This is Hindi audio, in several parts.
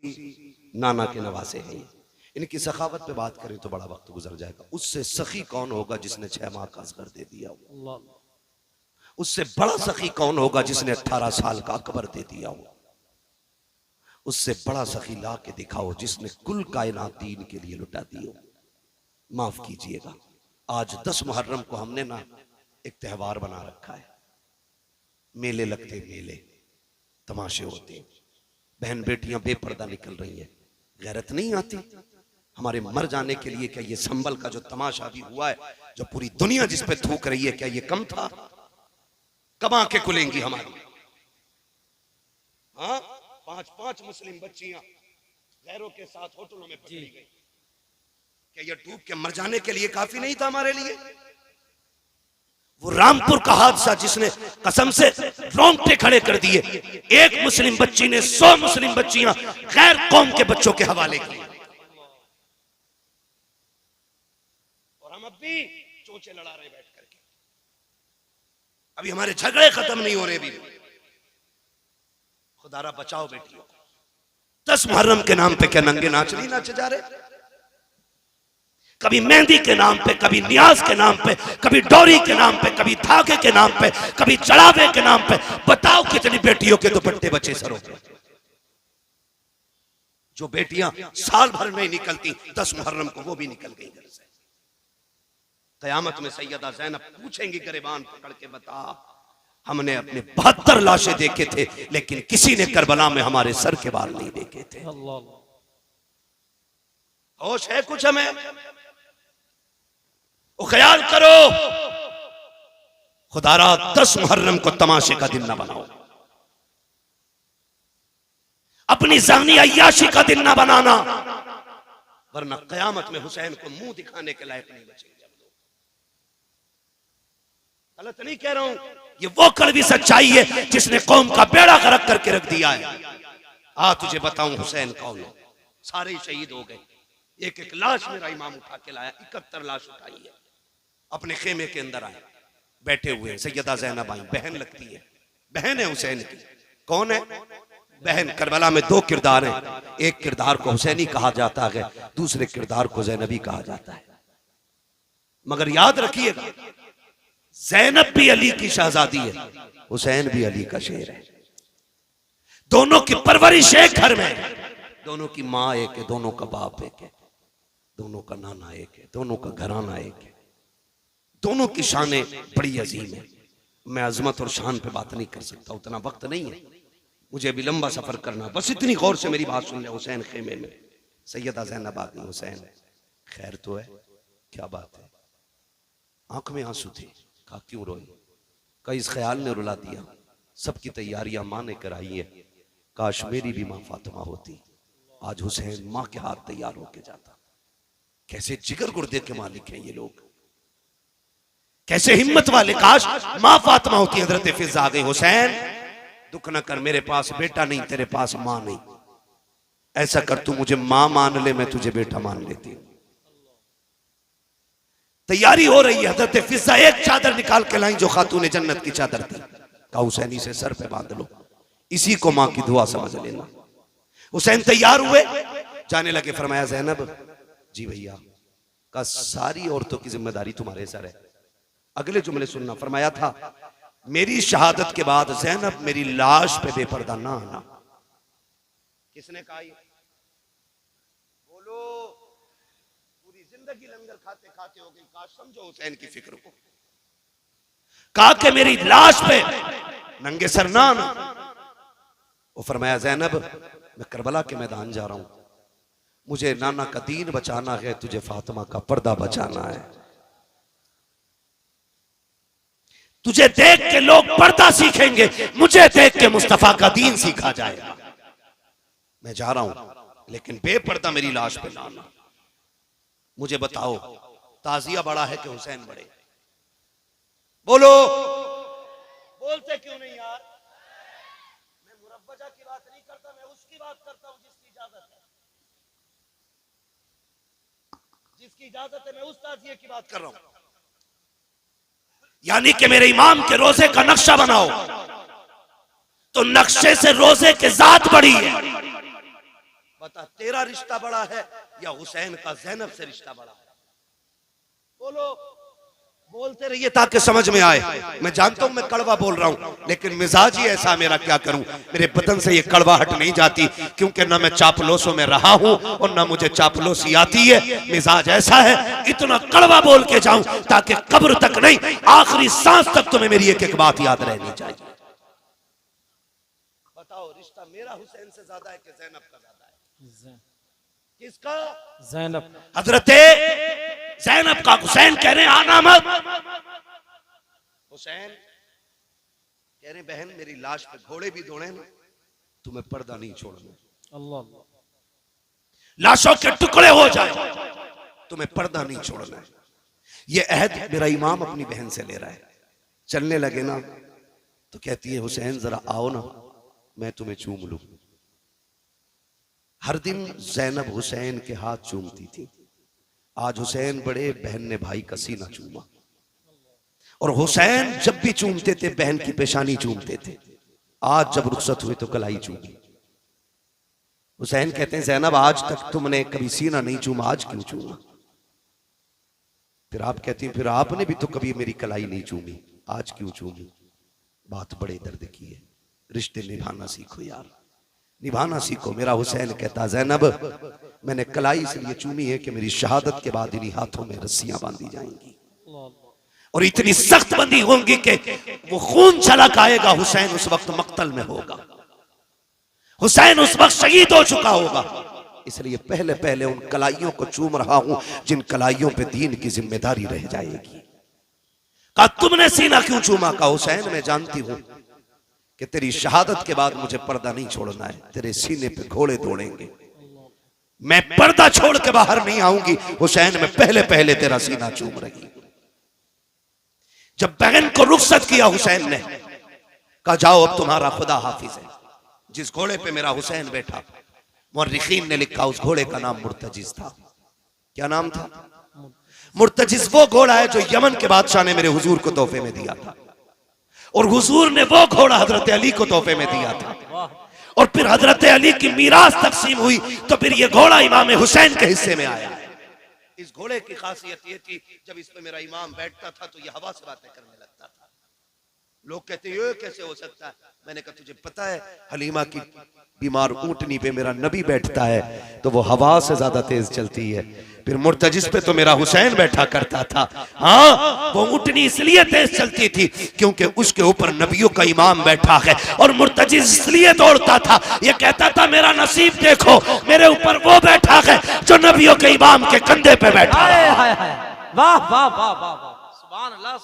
नाना के नवासे हैं। इनकी सखावत पे बात करें तो बड़ा वक्त गुजर जाएगा। उससे सखी कौन होगा जिसने 6 माह का असगर दे दिया हो? उससे बड़ा सखी कौन होगा जिसने 18 साल का अकबर दे दिया हो? उससे बड़ा सखी ला के दिखाओ जिसने कुल कायनात दीन के लिए लुटा दी हो। माफ कीजिएगा, आज 10 मुहर्रम को हमने ना एक त्योहार बना रखा है। मेले लगते, मेले तमाशे होते, बहन बेटियां बेपर्दा निकल रही हैं। गैरत नहीं आती हमारे मर जाने के लिए? क्या ये संबल का जो तमाशा भी हुआ है, जो पूरी दुनिया जिस पे थूक रही है, क्या ये कम था? कब आंखें खुलेंगी हमारी? हाँ, 5-5 मुस्लिम बच्चियां गैरों के साथ होटलों में पकड़ी गई। क्या ये डूब के मर जाने के लिए काफी नहीं था हमारे लिए? वो रामपुर का हादसा जिसने कसम से रोंगटे खड़े कर दिए। एक मुस्लिम बच्ची ने 100 मुस्लिम बच्चियां गैर कौम के बच्चों के हवाले की, और हम अब भी चोंचे लड़ा रहे बैठ करके। अभी हमारे झगड़े खत्म नहीं हो रहे भी। खुदारा बचाओ बेटियों को। 10 मुहर्रम के नाम पे क्या नंगे नाच नहीं नाचे जा रहे? कभी मेहंदी के नाम पे, कभी नियाज के नाम पे, कभी डोरी के नाम पे, कभी धागे के नाम पे, कभी चढ़ावे के नाम पे। बताओ कितनी बेटियों के दुपट्टे बचे सरों पे? जो बेटियां साल भर में निकलती, 10 मुहर्रम को वो भी निकल गई घर से। कयामत में सैयदा ज़ैनब पूछेंगी गिरबान पकड़ के, बता हमने अपने 72 लाशें देखे थे, लेकिन किसी ने करबला में हमारे सर के बाल नहीं देखे थे। होश है कुछ हमें? वो ख्याल करो। खुदारा 10 मुहर्रम को तमाशे का दिन ना बनाओ, अपनी ज़ानी अय्याशी का दिन ना बनाना, वरना कयामत में हुसैन को मुंह दिखाने के लायक नहीं बचेंगे। गलत नहीं कह रहा हूं, ये वो कड़वी सच्चाई है जिसने कौम का बेड़ा गर्क करके रख दिया है। आ तुझे बताऊं हुसैन कौन है? सारे शहीद हो गए। एक एक लाश मेरा इमाम उठा के लाया, 71 लाश उठाई है। अपने खेमे के अंदर आए, बैठे हुए सैयदा ज़ैनब आई, बहन लगती है, बहन है हुसैन की। कौन है बहन? करबला में 2 किरदार हैं। एक किरदार को हुसैनी कहा जाता है, दूसरे किरदार को ज़ैनबी कहा जाता है। मगर याद रखिएगा, ज़ैनब भी अली की शहजादी है, हुसैन भी अली का शेर है। दोनों की परवरिश एक घर में है, दोनों की माँ एक है, दोनों का बाप एक है, दोनों का नाना एक है, दोनों का घराना एक है, दोनों की शानें बड़ी अजीम है। मैं अजमत और शान पे बात नहीं कर सकता, उतना वक्त नहीं है, मुझे भी लंबा सफर करना। बस इतनी गौर से मेरी बात सुन ले। हुसैन खेमे में, सैयदा ज़ैनब आ गई। हुसैन खैर तो है? क्या बात है? आंख में आंसू थे। कहा क्यों रोई? कहा इस ख्याल ने रुला दिया, सबकी तैयारियां मां ने कराई है, काश मेरी भी मां फातिमा होती, आज हुसैन मां के हाथ तैयार होके जाता। कैसे जिगर गुर्दे के मालिक हैं ये लोग, कैसे हिम्मत वाले। काश मां फातिमा होती। हजरत फिजा आ गई, हुसैन दुख न कर, मेरे पास बेटा नहीं, तेरे पास मां नहीं, ऐसा कर तू मुझे मां मान ले, मैं तुझे बेटा मान लेती हूं। तैयारी हो रही है। हजरत फिजा एक चादर निकाल के लाई जो खातून जन्नत की चादर थी। कहा हुसैन इसे सर पे बांध लो, इसी को मां की दुआ समझ लेना। हुसैन तैयार हुए, जाने लगे। फरमाया ज़ैनब जी भैया, का सारी औरतों की जिम्मेदारी तुम्हारे सर है। अगले जुमले सुनना। फरमाया था मेरी शहादत के बाद ज़ैनब मेरी लाश पे बेपर्दा ना आना। किसने कहा ये? बोलो। पूरी जिंदगी लंगर खाते खाते हो गई, काश समझो हुसैन की फिक्र को। कहा कि मेरी लाश पे नंगे सर ना आना। वो फरमाया ज़ैनब मैं करबला के मैदान जा रहा हूं, मुझे नाना का दीन बचाना है, तुझे फातिमा का पर्दा बचाना है। तुझे देख के लोग पर्दा सीखेंगे, मुझे देख के मुस्तफा का दीन सीखा जाएगा। मैं जा रहा हूं, लेकिन बेपर्दा मेरी लाश पे लाना। मुझे बताओ ताजिया बड़ा है कि हुसैन बड़े? बोलो। बोलते क्यों नहीं यार? मैं मुरब्बजा की बात नहीं करता, मैं उसकी बात करता हूं जिसकी इजाजत है। जिसकी इजाजत है मैं उस ताजिए की बात कर रहा हूं। यानी कि मेरे इमाम के रोजे का नक्शा बनाओ तो नक्शे से रोजे के जात बड़ी है। बता तेरा रिश्ता बड़ा है या हुसैन का ज़ैनब से रिश्ता बड़ा है? बोलो, बोलते रहिए ताकि समझ में आए। मैं जानता हूं मैं कड़वा बोल रहा हूं, लेकिन मिजाज ही ऐसा मेरा, क्या करूं। मेरे बदन से ये कड़वाहट नहीं जाती, क्योंकि ना मैं चापलोसों में रहा हूं और ना मुझे चापलोसी आती है। मिजाज ऐसा है, इतना कड़वा बोल के जाऊं ताकि कब्र तक नहीं, आखिरी सांस तक तुम्हें मेरी एक एक बात याद रहनी चाहिए। बताओ, रिश्ता मेरा हुसैन से ज्यादा है कि ज़ैनब का ज्यादा है? किसका? ज़ैनब। हजरते ज़ैनब का। हुसैन कह रहे आना मत। हुसैन कह रहे बहन मेरी लाश पे घोड़े भी दौड़े ना, तुम्हें पर्दा नहीं छोड़ना। अल्लाह। लाशों के टुकड़े हो जाए, तुम्हें पर्दा नहीं छोड़ना है। ये अहद मेरा इमाम अपनी बहन से ले रहा है। चलने लगे ना तो कहती है हुसैन जरा आओ ना, मैं तुम्हें चूम लूं। हर दिन ज़ैनब हुसैन के हाथ चूमती थी। आज हुसैन बड़े, बहन ने भाई का सीना चूमा। और हुसैन जब भी चूमते थे बहन की पेशानी चूमते थे। आज जब रुखसत हुई तो कलाई चूमी। हुसैन कहते हैं ज़ैनब आज तक तुमने कभी सीना नहीं चूमा, आज क्यों चूमा? फिर आप कहती हैं फिर आपने भी तो कभी मेरी कलाई नहीं चूमी, आज क्यों चूमी? बात बड़े दर्द की है। रिश्ते निभाना सीखो यार, निभाना सीखो। मेरा हुसैन कहता ज़ैनब मैंने कलाई इसलिए चूमी है कि मेरी शहादत के बाद इन्हीं हाथों में रस्सियां बांधी जाएंगी और इतनी सख्त बंदी होंगी कि वो खून छलक आएगा। हुसैन उस वक्त मक्तल में होगा, हुसैन उस वक्त शहीद हो चुका होगा। इसलिए पहले पहले उन कलाइयों को चूम रहा हूं जिन कलाइयों पे दीन की जिम्मेदारी रह जाएगी। कहा तुमने सीना क्यों चूमा? का हुसैन मैं जानती हूं कि तेरी शहादत के बाद मुझे पर्दा नहीं छोड़ना है, तेरे सीने पे घोड़े दौड़ेंगे, मैं पर्दा छोड़ के बाहर नहीं आऊंगी। हुसैन मैं पहले पहले तेरा सीना चूम रही। जब बहन को रुखसत किया हुसैन ने कहा जाओ अब तुम्हारा खुदा हाफिज है। जिस घोड़े पे मेरा हुसैन बैठा, मुर्रिखीन ने लिखा उस घोड़े का नाम मुर्तजिज था। क्या नाम था? मुर्तजिज वो घोड़ा है जो यमन के बादशाह ने मेरे हुजूर को तोहफे में दिया था, और हुजूर ने वो घोड़ा हजरत अली को तोहफे में दिया था। और फिर हजरत अली की मीरास तकसीम हुई तो फिर ये घोड़ा इमाम हुसैन के हिस्से में आया। इस घोड़े की खासियत ये थी जब इस पे मेरा इमाम बैठता था तो ये हवा से बातें करने लगता था। लोग कहते ये कैसे हो सकता है? मैंने कहा तुझे पता है हलीमा की बीमार ऊंटनी पे मेरा नबी बैठता है तो वो हवा से ज्यादा तेज चलती है। फिर मुर्तजिस पे तो मेरा हुसैन बैठा करता था। हाँ, वो ऊंटनी इसलिए तेज चलती थी क्योंकि उसके ऊपर नबियों का इमाम बैठा है, और मुर्तजिस इसलिए दौड़ता था, ये कहता था मेरा नसीब देखो, मेरे ऊपर वो बैठा है जो नबियों के इमाम के कंधे पे बैठा है। वाह वाह वाह वाह, सुभान अल्लाह,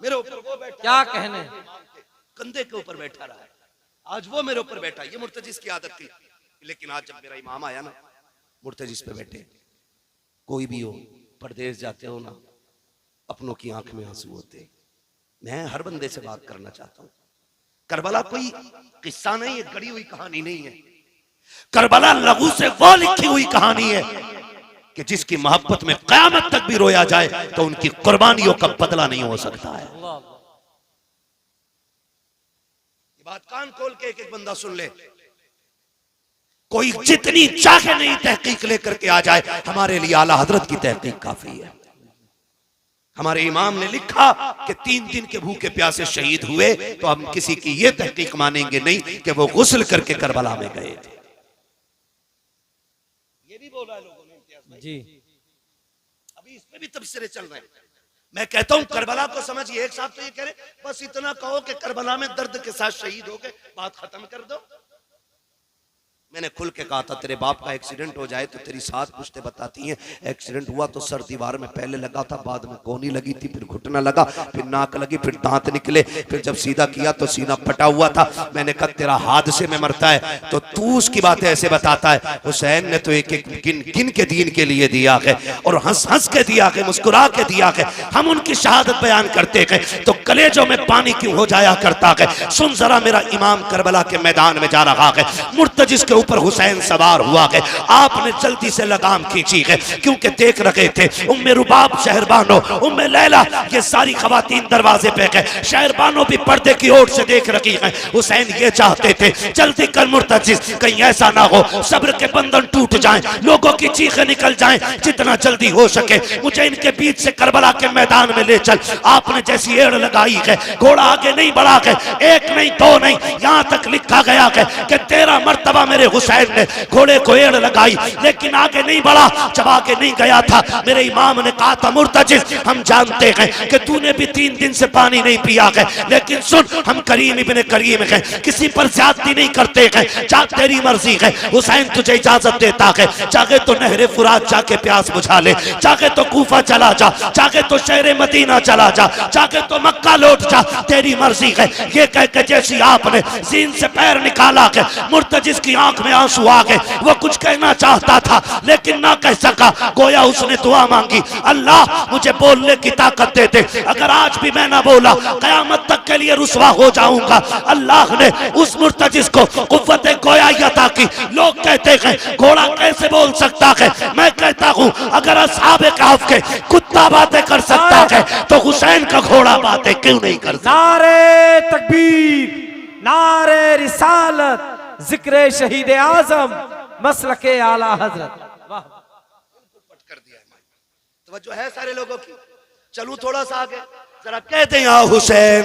मेरे ऊपर वो बैठा, क्या कहने, कंधे के ऊपर बैठा रहा है। आज वो मेरे ऊपर बैठा, ये मुर्तजिस की आदत थी। लेकिन आज जब मेरा इमाम आया ना, मुर्तजिस पे बैठे। कोई भी हो, परदेश जाते हो ना, अपनों की आंख में आंसू होते। मैं हर बंदे से बात करना चाहता हूं। करबला कोई किस्सा नहीं है, गढ़ी हुई कहानी नहीं है। करबला लहू से वो लिखी हुई कहानी है कि जिसकी मोहब्बत में कयामत तक भी रोया जाए तो उनकी कुर्बानियों का बदला नहीं हो सकता है। ये बात कान खोल के एक एक बंदा सुन ले। कोई जितनी चाहे नहीं तहकीक लेकर के आ जाए, हमारे लिए आला हजरत की तहकीक काफी है। हमारे इमाम ने लिखा कि 3 दिन के भूखे प्यासे शहीद हुए तो हम किसी की यह तहकीक मानेंगे नहीं कि वो गुस्ल करके करबला में गए थे। ये भी बोला लोगों ने इम्तियाज जी, अभी इसमें भी तबसरे चल रहे हैं। मैं कहता हूं करबला को समझिए। एक साहब तो ये कह रहे बस इतना कहो कि करबला में दर्द के साथ शहीद हो गए, बात खत्म कर दो। मैंने खुल के कहा था तेरे बाप का एक्सीडेंट हो जाए तो तेरी साथ पुश्ते बताती हैं एक्सीडेंट हुआ तो सर दीवार में पहले लगा था, बाद में कोहनी लगी थी, फिर घुटना लगा, फिर नाक लगी, फिर दांत निकले, फिर जब सीधा किया तो सीना फटा हुआ था। मैंने कहा तेरा हादसे में मरता है तो तू उसकी बातें ऐसे बताता है। हुसैन ने तो एक एक गिन के दीन के लिए दिया है और हंस हंस के दिया है, मुस्कुरा के दिया है। हम उनकी शहादत बयान करते हैं तो कलेजों में पानी क्यों हो जाया करता है? सुन जरा, मेरा इमाम करबला के मैदान में जा रहा है, मुर्तजिज के ऊपर हुसैन सवार हुआ है। आपने जल्दी से लगाम खींची है, क्योंकि देख रहे थे उम्मे रुबाब, शहरबानो, उम्मे लैला, ये सारी खवातीन दरवाजे पे गए। शहरबानो भी पर्दे की ओर से देख रही हैं। हुसैन ये चाहते थे जल्दी कर मुर्तजिज, कहीं ऐसा ना हो सब्र के बंधन टूट जाएं, लोगों की चीखें निकल जाएं। जितना जल्दी हो सके मुझे इनके बीच से करबला के मैदान में ले चल। आपने जैसी एड़ लगाई है, घोड़ा आगे नहीं बढ़ा है, एक नहीं दो नहीं, यहां तक लिखा गया है कि 13 मर्तबा मेरे हुसैन ने घोड़े को एड़ लगाई, लेकिन आगे नहीं बढ़ा। जब आगे नहीं गया था, मेरे इमाम ने कहा था मुर्तजिज, हम जानते हैं कि तूने भी 3 दिन से पानी नहीं पिया है, लेकिन सुन, हम करीम इब्ने करीम हैं, किसी पर ज्यादती नहीं करते हैं, जा तेरी मर्जी है। हुसैन तुझे इजाजत देता है, चाहे तो नहरे फुरात जाके प्यास बुझा ले, चाहे तो कूफा चला जा, चाहे तो शहर मदीना चला जा, चाहे तो मक्का लौट जा, तेरी मर्जी है। ये कह के जैसी आपने जीन से पैर निकाला है, मुर्तजिज की आंख में आंसू आ गए। वो कुछ कहना चाहता था लेकिन ना कह सका। गोया उसने दुआ मांगी, अल्लाह मुझे बोलने की ताकत दे दे, अगर आज भी मैं ना बोला कयामत तक के लिए रुसवा हो जाऊंगा। अल्लाह ने उस मुर्तजिज को कुव्वत गोयाई अता की। लोग कहते हैं घोड़ा कैसे बोल सकता है, मैं कहता हूं अगर असहाबे कहफ के कुत्ता बातें कर सकता है तो हुसैन का घोड़ा बातें क्यों नहीं कर सकता? नारे तकबीर, नारे रिसालत, जिक्र शहीद आजम, मसलके आला हजरत। वाह, कर दिया है। तवज्जो है सारे लोगों की? चलूं थोड़ा सा आगे, जरा कहते हैं या हुसैन,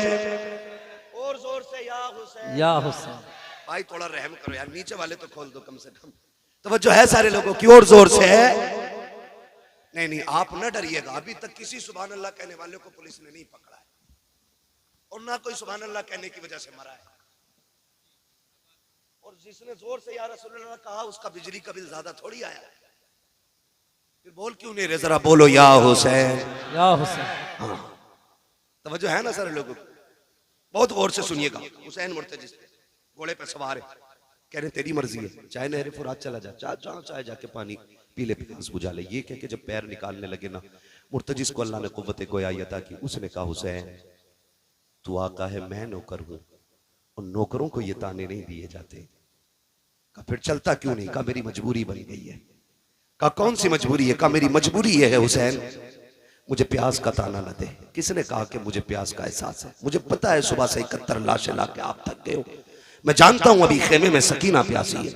और जोर से या हुसैन, या हुसैन। भाई थोड़ा रहम करो यार, नीचे वाले तो खोल दो कम से कम। तवज्जो है सारे लोगों की? और जोर से है? नहीं नहीं, आप न डरिएगा, अभी तक किसी सुभान अल्लाह कहने वाले को पुलिस ने नहीं पकड़ा है, और ना कोई सुभान अल्लाह कहने की वजह से मरा है। और जिसने जोर से या रसूलुल्लाह कहा उसका बिजली का बिल ज्यादा थोड़ी आया है। फिर बोल क्यों नहीं रहे? जरा बोलो या हुसैन, या हुसैन। हाँ, तवज्जो है ना सारे लोगों को? बहुत गौर से सुनिएगा। हुसैन मुर्तजिज घोड़े पे सवार है, कह रहे तेरी मर्जी है, चाहे नहरे फुरात चला जा, जहां चाहे जाके पानी पी ले, प्यास बुझा ले। ये कह के जब पैर निकालने लगे ना, मुर्तजिज को अल्लाह ने कुव्वत गोयाई अता की। उसने कहा हुसैन तू आका है, मैं नौकर हूं, और नौकरों को ये ताने नहीं दिए जाते। कहा फिर चलता क्यों नहीं? कहा मेरी मजबूरी बन गई है। कहा कौन सी मजबूरी है? कहा मेरी मजबूरी ये है हुसैन, मुझे प्यास का ताना न दे। किसने कहा कि मुझे प्यास का एहसास है? मुझे पता है सुबह से 71 लाशें ला के आप थक गए हो। मैं जानता हूं अभी खेमे में सकीना प्यासी है,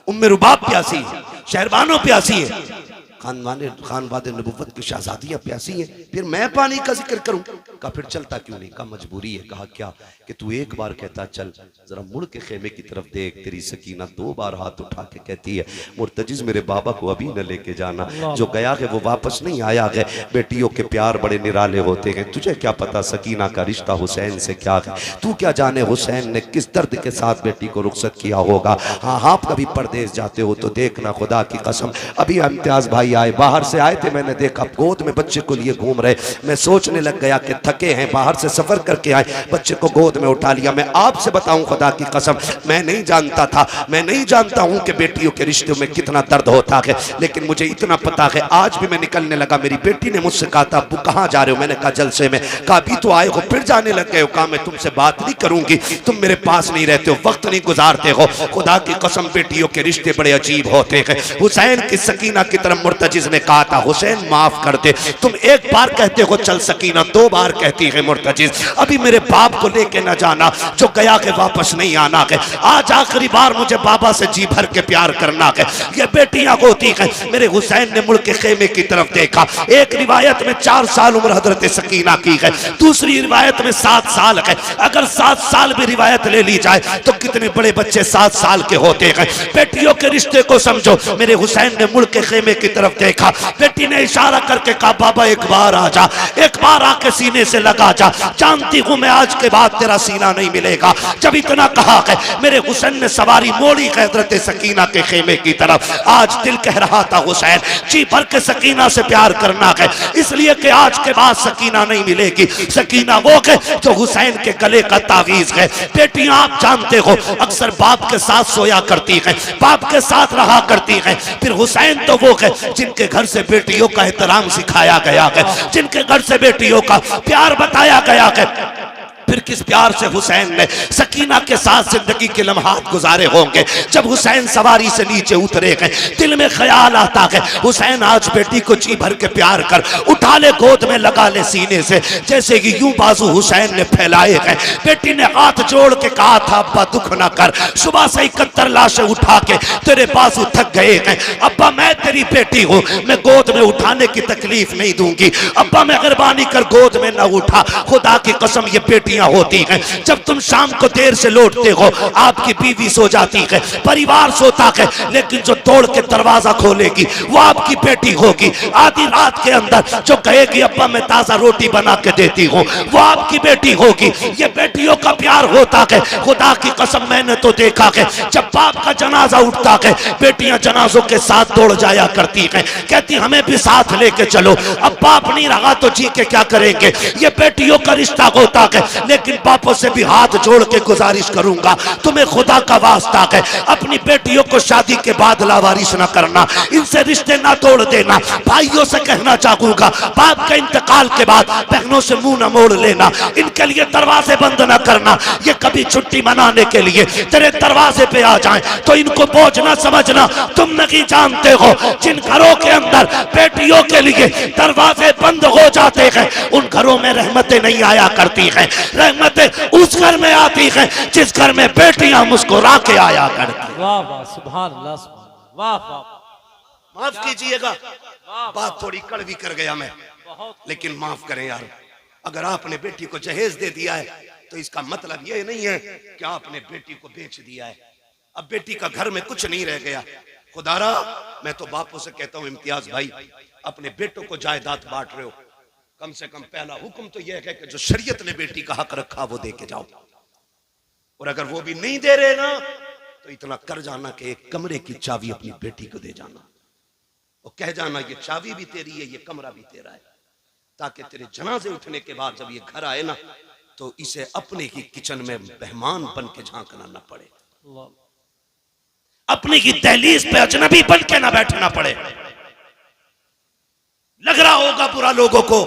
उम्मे रुबाब प्यासी है, शहरबानो प्यासी है, खानवादे नबुव्वत की शहजादियां प्यासी हैं, फिर मैं पानी का जिक्र करूं? कहा फिर चलता क्यों नहीं? कहा मजबूरी है। कहा क्या? कि तू एक बार कहता चल, जरा मुड़ के खेमे की तरफ देख, तेरी सकीना 2 बार हाथ उठा के कहती है मुर्तजिज मेरे बाबा को अभी न लेके जाना, जो गया है वो वापस नहीं आया है। बेटियों के प्यार बड़े निराले होते हैं, तुझे क्या पता सकीना का रिश्ता हुसैन से क्या है? तू क्या जाने हुसैन ने किस दर्द के साथ बेटी को रुखसत किया होगा। हाँ, आप कभी परदेश जाते हो तो देखना, खुदा की कसम अभी इम्तियाज भाई आए, बाहर से आए थे, मैंने देखा गोद में बच्चे को लिए घूम रहे। मैं सोचने लग गया कि थके हैं, बाहर से सफर करके आए, बच्चे को गोद में उठा लिया। मैं आपसे बताऊं खुदा की कसम, मैं नहीं जानता था, मैं नहीं जानता हूं कि बेटियों के रिश्तों में कितना दर्द होता है, लेकिन मुझे इतना पता है। आज भी मैं निकलने लगा, मेरी बेटी ने मुझसे कहा था अब्बू कहाँ जा रहे हो? मैंने कहा जलसे में। कहा अभी तो आए हो फिर जाने लग गए हो? कहा मैं तुमसे बात नहीं करूंगी, तुम मेरे पास नहीं रहते हो, वक्त नहीं गुजारते हो। खुदा की कसम बेटियों के रिश्ते बड़े अजीब होते हैं। हुसैन की सकीना की तरफ मुर्तजिज ने कहा था हुसैन माफ कर दे, तुम एक बार कहते हो चल सकीना, 2 बार कहती है मुर्तजिज, अभी मेरे बाप को लेके न जाना, जो गया के वापस नहीं आना है। आज आखिरी बार मुझे बाबा से जी भर के प्यार करना है। ये बेटियां होती हैं। मेरे हुसैन ने मुड़ के खेमे की तरफ देखा। एक रिवायत में 4 साल उम्र हजरत सकीना की है, दूसरी रिवायत में 7 साल है। अगर 7 साल भी रिवायत ले ली जाए तो कितने बड़े बच्चे 7 साल के होते हैं। बेटियों के रिश्ते को समझो। मेरे हुसैन ने मुड़ के खेमे की तरफ देखा, बेटी ने इशारा करके कहा बाबा एक बार आ जा, एक बार आके सीने से लगा जा, जानती हूं मैं आज के बाद तेरा सीना नहीं मिलेगा। जब इतना कहा है मेरे हुसैन ने सवारी मोड़ी हजरत सकीना के खेमे की तरफ। आज दिल कह रहा था हुसैन जी भर के सकीना से प्यार करना है, इसलिए कि आज के बाद सकीना नहीं मिलेगी। सकीना वो है जो हुसैन के गले का तावीज है। बेटियां आप जानते हो अक्सर बाप के साथ सोया करती हैं, बाप के साथ रहा करती हैं। फिर हुसैन तो वो है जिनके घर से बेटियों का एहतराम सिखाया गया है, जिनके घर से बेटियों का प्यार बताया गया है। फिर किस प्यार से हुसैन ने सकीना के साथ जिंदगी के लम्हात गुजारे होंगे। जब हुसैन सवारी से नीचे उतरे गए, दिल में ख्याल आता है हुसैन आज बेटी को जी भर के प्यार कर उठा ले, गोद में लगा ले सीने से, जैसे कि यूं बाजू हुसैन ने फैलाए गए। बेटी ने हाथ जोड़ के कहा था अब्बा दुख ना कर, सुबह से 71 लाशें उठा के तेरे बाजू थक गए हैं। अब्बा मैं तेरी बेटी हूँ, मैं गोद में उठाने की तकलीफ नहीं दूंगी। अब्बा मेहरबानी कर गोद में न उठा, खुदा की कसम ये बेटियां होती हैं। जब तुम शाम को देर से लौटते हो, आपकी बीवी सो जाती है, परिवार सोता है, लेकिन जो तोड़ के दरवाजा खोलेगी वो आपकी बेटी होगी। आधी रात के अंदर जो कहेगी अब्बा मैं ताजा रोटी बना के देती हूँ, वो आपकी बेटी होगी। ये बेटियों का प्यार होता है। खुदा की कसम मैंने तो देखा है, जब बाप का जनाजा उठता है, बेटियां जनाजों के साथ दौड़ जाया करती हैं, कहती हमें भी साथ लेके चलो। अब बाप नहीं रहा तो जी के क्या करेंगे। ये बेटियों का रिश्ता होता है। लेकिन बापों से भी हाथ जोड़ के गुजारिश करूंगा, तुम्हें खुदा का वास्ता है, अपनी बेटियों को शादी के बाद लावारिस ना करना, इनसे रिश्ते ना तोड़ देना। भाइयों से कहना चाहूंगा, बाप के इंतकाल के बाद बहनों से मुंह न मोड़ लेना, इनके लिए दरवाजे बंद ना करना। ये कभी छुट्टी मनाने के लिए तेरे दरवाजे पे आ जाएं तो इनको बोझ ना समझना। तुम नहीं जानते हो जिन घरों के अंदर बेटियों के लिए दरवाजे बंद हो जाते हैं, उन घरों में रहमतें नहीं आया करती हैं। रहमतें उस घर में आती हैं जिस घर में बेटियां मुस्कुरा के आया करती। वाह वाह सुभान अल्लाह, वाह वाह। माफ कीजिएगा, बात थोड़ी कड़वी कर गया मैं, लेकिन माफ करें यार। अगर आपने बेटी को जहेज दे दिया है तो इसका मतलब यह नहीं है कि आपने बेटी को बेच दिया है। अब बेटी का घर में कुछ नहीं रह गया। खुदारा मैं तो बापों से कहता हूं इम्तियाज भाई, अपने बेटों को जायदाद बांट रहे हो, कम से कम पहला हुक्म तो यह है कि जो शरीयत ने बेटी का हक रखा वो दे के जाओ। और अगर वो भी नहीं दे रहे ना तो इतना कर जाना कि एक कमरे की चाबी अपनी बेटी को दे जाना और कह जाना ये चाबी भी तेरी है, ये कमरा भी तेरा है, ताकि तेरे जनाजे उठने के बाद जब ये घर आए ना तो इसे अपने ही किचन में मेहमान बन के झांकना ना पड़े, अपनी ही दहलीज पे अजनबी बन के ना बैठना पड़े। लग रहा होगा बुरा लोगों को,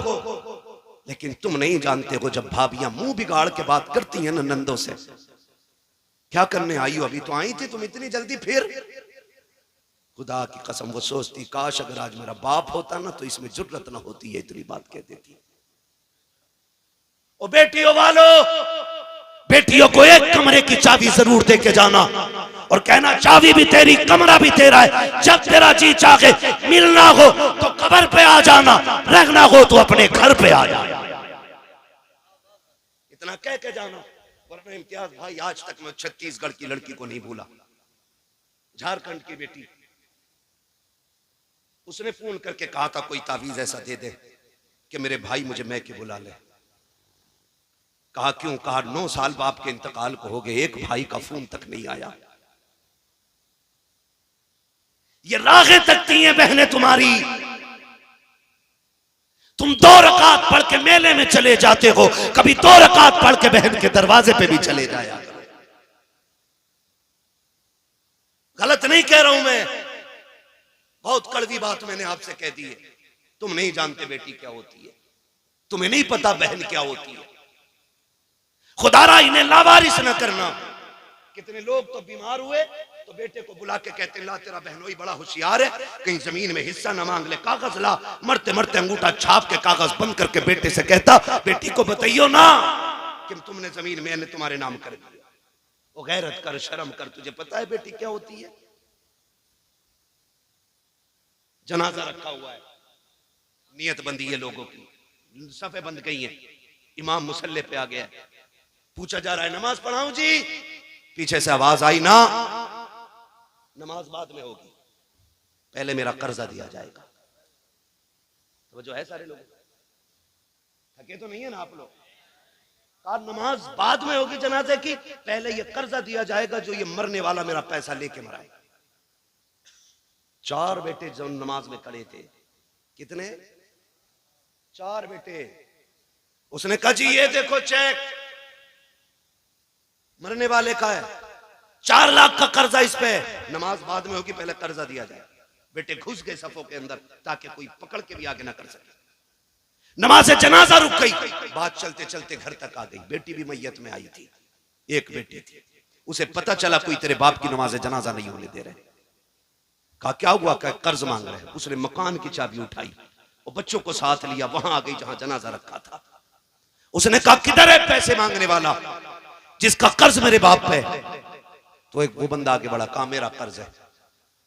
लेकिन तुम नहीं जानते हो जब भाभियां मुंह बिगाड़ के बात करती हैं ना नंदों से, क्या करने आई हो, अभी तो आई थी तुम इतनी जल्दी फिर। खुदा की कसम वो सोचती काश अगर आज मेरा बाप होता ना तो इसमें जुर्रत ना होती है, इतनी बात कह देती। ओ बेटियों वालों, बेटियों को एक कमरे की चाबी जरूर दे के जाना और कहना चाबी भी तेरी कमरा भी तेरा है। जब तेरा जी चाहे मिलना हो तो कब्र पे आ जाना, रहना हो तो अपने घर पे आ जाना। इतना कह के जाना। वरना इम्तियाज भाई आज तक मैं छत्तीसगढ़ की लड़की को नहीं भूला, झारखंड की बेटी, उसने फोन करके कहा था कोई तावीज ऐसा दे दे कि मेरे भाई मुझे मैके बुला ले। कहा क्यों? कहा 9 साल बाप के इंतकाल को हो गए, एक भाई का फोन तक नहीं आया। ये रागें तकती हैं बहनें तुम्हारी, तुम 2 रकात पढ़ के मेले में चले जाते हो, कभी 2 रकात पढ़ के बहन के दरवाजे पे भी चले जाया करो। गलत नहीं कह रहा हूं मैं, बहुत कड़वी बात मैंने आपसे कह दी है। तुम नहीं जानते बेटी क्या होती है, तुम्हें नहीं पता बहन क्या होती है। खुदारा इन्हें लावारिस न करना। कितने लोग तो बीमार हुए तो बेटे को बुला के कहते हैं ला तेरा बहनोई बड़ा होशियार है, कहीं जमीन में हिस्सा न मांग ले, कागज ला। मरते मरते अंगूठा छाप के कागज बंद करके बेटे से कहता बेटी को बताइयो ना कि तुमने जमीन मैंने तुम्हारे नाम कर दिया। वो गैरत कर, शर्म कर, तुझे पता है बेटी क्या होती है? जनाजा रखा हुआ है, नियत बंदी है लोगों की, सफे बंद गई है, इमाम मुसल्ले पे आ गया, पूछा जा रहा है नमाज पढ़ाऊं जी? पीछे से आवाज आई ना नमाज बाद में होगी, पहले मेरा कर्जा दिया जाएगा। तो जो है सारे लोग थके तो नहीं है ना आप लोग? कहा नमाज बाद में होगी जनाजे की, पहले ये कर्जा दिया जाएगा जो ये मरने वाला मेरा पैसा लेके मराएगा। 4 बेटे जो नमाज में खड़े थे, कितने? 4 बेटे। उसने कहा जी ये देखो चेक मरने वाले का है, 4 लाख का कर्जा इस पे, नमाज बाद में होगी, पहले कर्जा दिया जाए। बेटे घुस गए सफों के अंदर ताकि कोई पकड़ के भी आगे ना कर सके। नमाज जनाजा रुक गई, बात चलते चलते घर तक आ गई। बेटी भी मैयत में आई थी, एक बेटी थी। उसे पता चला कोई तेरे बाप की नमाज जनाजा नहीं होने दे रहे। कहा क्या हुआ? कहा कर्ज मांग रहे हैं। उसने मकान की चाबी उठाई और बच्चों को साथ लिया, वहां आ गई जहां जनाजा रखा था। उसने कहा किधर है पैसे मांगने वाला जिसका कर्ज मेरे बाप पे? तो एक वो बंदा आगे बढ़ा, कहा मेरा कर्ज है।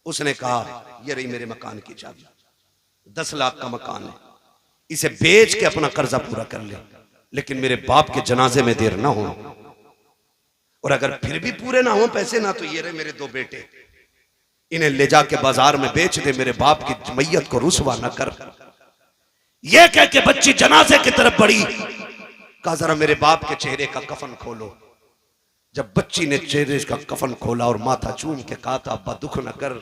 उसने कहा ये रही मेरे मकान की चाबी, 10 लाख का मकान है, इसे बेच के अपना कर्जा पूरा कर ले, लेकिन मेरे बाप के जनाजे में देर ना हो, और अगर फिर भी पूरे ना हो पैसे ना, तो ये रहे मेरे 2 बेटे, इन्हें ले जाके बाजार में बेच दे, मेरे बाप की मैयत को रुसवा न कर। ये कह के बच्ची जनाजे की तरफ बढ़ी। कहा जरा मेरे बाप के चेहरे का कफन खोलो। जब बच्ची ने चेहरे का कफन खोला और माथा चूम के कहा था अब्बा दुख न कर,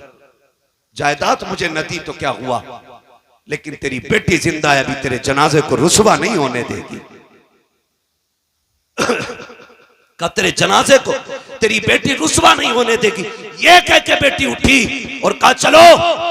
जायदाद मुझे न दी तो क्या हुआ, लेकिन तेरी बेटी जिंदा है, अभी तेरे जनाजे को रुसवा नहीं होने देगी। का तेरे जनाजे को तेरी बेटी रुसवा नहीं होने देगी। ये कह के बेटी उठी और कहा चलो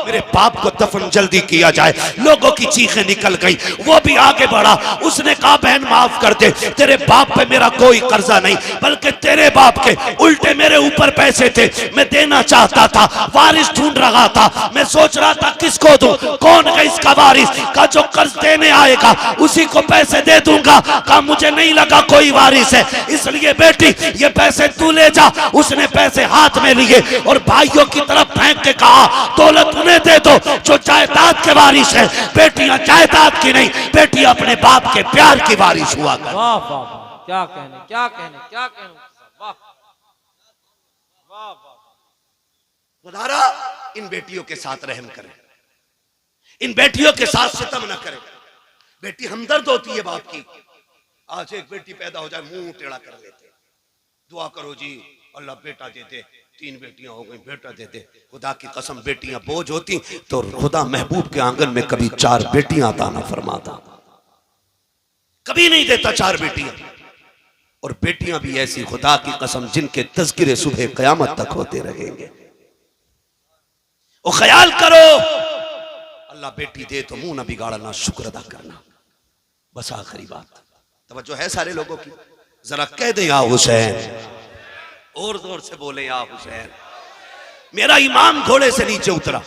मेरे बाप को दफन जल्दी किया जाए। लोगों की चीखें निकल गई, वो भी आगे बढ़ा। उसने कहा बहन माफ कर दे, तेरे बाप पे मेरा कोई कर्जा नहीं, बल्कि तेरे बाप के उल्टे मेरे ऊपर पैसे थे, मैं देना चाहता था, वारिस ढूंढ रहा था, मैं सोच रहा था किसको दूं, कौन है इसका वारिस? का जो कर्ज देने आएगा उसी को पैसे दे दूंगा। कहा मुझे नहीं लगा कोई वारिस है, इसलिए बेटी ये पैसे तू ले जा। उसने पैसे हाथ में लिए और भाइयों की तरफ फेंक के कहा दौलत उन्हें दे दो जो जायदाद के वारिस है। बेटियां जायदाद की नहीं, बेटी अपने बाप के प्यार की वारिस हुआ कर। वाह वाह वाह, क्या कहने क्या कहने क्या कहने। वाह वाह वाह। खुदारा इन बेटियों के साथ रहम करें, इन बेटियों के साथ सितम न करें। बेटी हमदर्द होती है बाप की। आज एक बेटी पैदा हो जाए मुंह टेढ़ा कर लेते, दुआ करो जी अल्लाह बेटा दे दे, 3 बेटियां हो गई बेटा दे दे। खुदा की कसम बेटियां बोझ होती तो खुदा महबूब के आंगन में कभी 4 बेटियां अता न फरमाता, कभी नहीं देता 4 बेटियां। और बेटियां भी ऐसी खुदा की कसम जिनके तज़किरे सुबह क़यामत तक होते रहेंगे। और ख्याल करो अल्लाह बेटी दे तो मुंह न बिगाड़ना, शुक्र अदा करना। बस आखिरी बात तवज्जो है सारे लोगों की, जरा कह दें या हुसैन, और जोर से बोले या हुसैन। मेरा इमाम घोड़े से नीचे उतरा,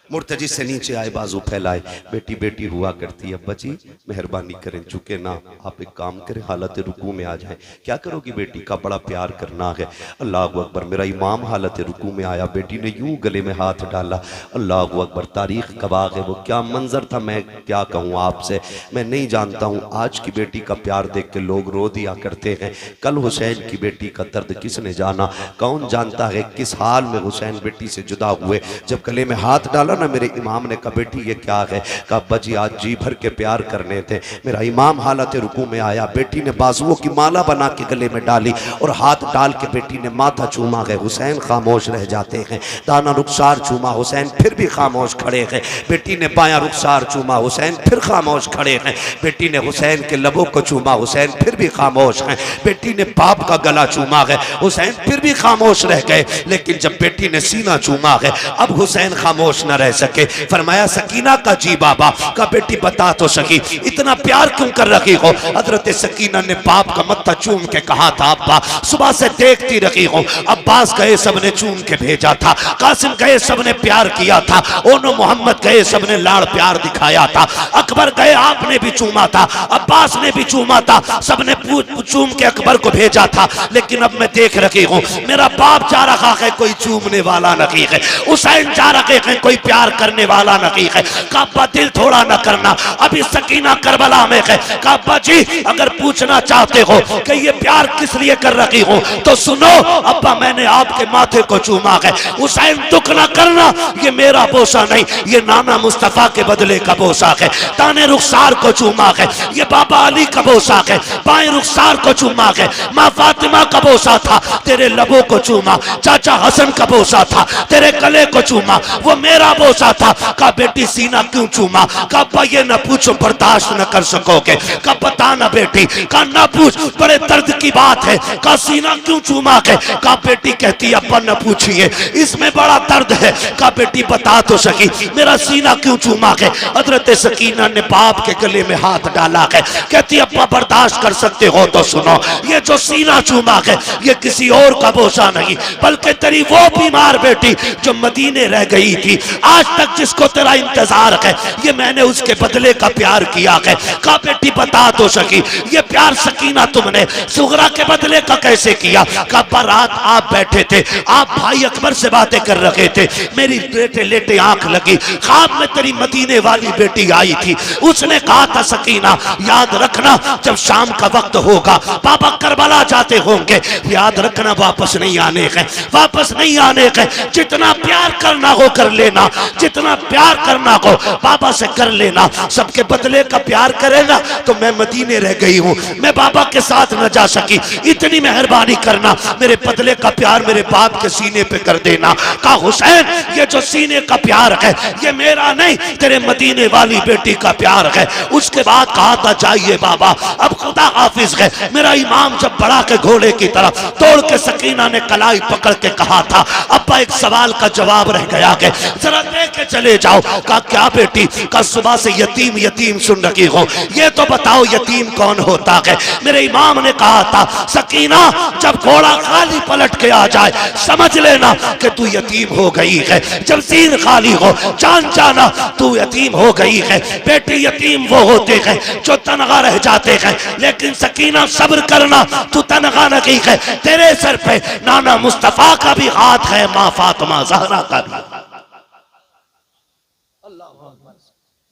मुर्तजी से नीचे आए, बाजू फैलाए, बेटी बेटी हुआ करती है। अब्बा जी मेहरबानी करें, चुके ना आप एक काम करें, हालत रुकू में आ जाए। क्या करोगी? बेटी का बड़ा प्यार करना है। अल्लाह अकबर। मेरा इमाम हालत रुकू में आया, बेटी ने यूं गले में हाथ डाला। अल्लाह अकबर। तारीख गवाह है वो क्या मंजर था, मैं क्या कहूँ आपसे, मैं नहीं जानता हूँ। आज की बेटी का प्यार देख के लोग रो दिया करते हैं, कल हुसैन की बेटी का दर्द किसने जाना। कौन जानता है किस हाल में हुसैन बेटी से जुदा हुए। जब गले में हाथ डाला ना मेरे इमाम ने कहा बेटी ये क्या है? कहा अब्बा जी आज जी भर के प्यार करने थे। मेरा इमाम हालत रुकू में आया, बेटी ने बाजुओं की माला बना के गले में डाली और हाथ डाल के बेटी ने माथा चूमा गए। हुसैन खामोश रह जाते हैं। दाना रुखसार चूमा, हुसैन फिर भी खामोश खड़े हैं। बेटी ने बायां रुखसार चूमा, हुसैन फिर खामोश खड़े हैं। बेटी ने हुसैन के लबों को चूमा, हुसैन फिर भी खामोश हैं। बेटी ने बाप का गला चूमा है, हुसैन फिर भी खामोश रह गए। लेकिन जब बेटी ने सीना चूमा है अब हुसैन खामोश न रह सके। फरमाया सकीना का जी बाबा का बेटी बता तो सकी इतना प्यार क्यों कर रही हो। हजरत सकीना ने बाप का मत्था चूम के कहा था अब्बा सुबह से देखती रही हूँ। अब्बास गए सबने चूम के भेजा था, कासिम गए सबने प्यार किया था, ओनो मोहम्मद गए सबने लाड़ प्यार दिखाया था, अकबर गए आपने भी चूमा था, अब्बास ने भी चूमा था, सबने चूम के अकबर को भेजा था। लेकिन अब मैं देख रही हूँ मेरा बाप जा रहा है कोई चूमने वाला नहीं है, हुसैन जा रहे हैं कोई प्यार करने वाला नहीं है। काबा दिल थोड़ा न करना, अभी सकीना करबला में है। काबा जी अगर पूछना चाहते हो कि ये प्यार किस लिए कर रही हूँ तो सुनो अब्बा मैंने आपके माथे को चूमा है। हुसैन दुख ना करना, ये मेरा बोसा नहीं, ये नाना मुस्तफा के बदले का बोसा है। ताने रुखसार को चूमा है, ये बाबा अली का बोसा है। बाएं रुखसार को चूमा है, माँ फातिमा का बोसा था, तेरे लबों को चूमा। चाचा हसन का बोसा था, तेरे गले को चूमा, वो मेरा बोसा था। कहा बेटी सीना क्यों चूमा? कहा अब्बा ये ना पूछो, बर्दाश्त न कर सकोगे। कहा बता ना बेटी। कहा ना पूछ, बड़े दर्द की बात है। कहा सीना क्यों चूमा के? कहा बेटी कहती अब्बा न पूछिए, इसमें बड़ा दर्द है। कहा बेटी बता तो सकी, मेरा सीना क्यों चूमा के? हजरत सकीना ने बाप के गले में हाथ डाला है। कहती अब्बा बर्दाश्त कर सकते हो तो सुनो, ये जो सीना चूमा है ये किसी और का बोसा नहीं, बल्कि तेरी वो बीमार बेटी जो मदीने रह गई थी, आज तक जिसको तेरा इंतजार है, ये मैंने उसके बदले का प्यार किया है। कहा बेटी बता तो सकी, ये प्यार सकीना तुमने सुगरा के बदले का कैसे किया? कहा रात आप बैठे थे, आप भाई अकबर से बातें कर रहे थे, मेरी लेटे लेटे आंख लगी, ख्वाब में तेरी मदीने वाली बेटी आई थी। उसने कहा था सकीना याद रखना जब शाम का वक्त होगा पापा करबला जाते होंगे, याद रखना वापस नहीं आने का, वापस नहीं आने का। जितना प्यार करना हो कर लेना, जितना प्यार करना हो बाबा से कर लेना। सबके बदले का प्यार करेगा तो मैं मदीने रह गई हूँ, मैं बाबा के साथ न जा सकी, इतनी मेहरबानी करना, मेरे बदले का प्यार मेरे बाप के सीने पे कर देना। कहा हुसैन ये जो सीने का प्यार है ये मेरा नहीं, तेरे मदीने वाली बेटी का प्यार है। उसके बाद कहा था जाइए बाबा, अब खुदा हाफिज है। मेरा इमाम जब बढ़ा के घोड़े की तरफ तोड़ के सकीना ने कलाई पकड़ के कहा था अब्बा एक सवाल का जवाब रह गया है, जरा दे के चले जाओ। कहा क्या बेटी? कहा सुबह से यतीम यतीम सुन रही हो, ये तो बताओ यतीम कौन होता है? मेरे इमाम ने कहा था सकीना जब घोड़ा खाली पलट के आ जाए समझ लेना कि तू यतीम हो गई है, जब सीन खाली हो जान जाना तू यतीम हो गई है। बेटी यतीम वो होते हैं जो तनहा रह जाते हैं, लेकिन सकीना सब्र करना, तू तनहा नहीं है, तेरे सर पे नाना मुस्तफा का भी हाथ है, माँ फातिमा ज़हरा का भी।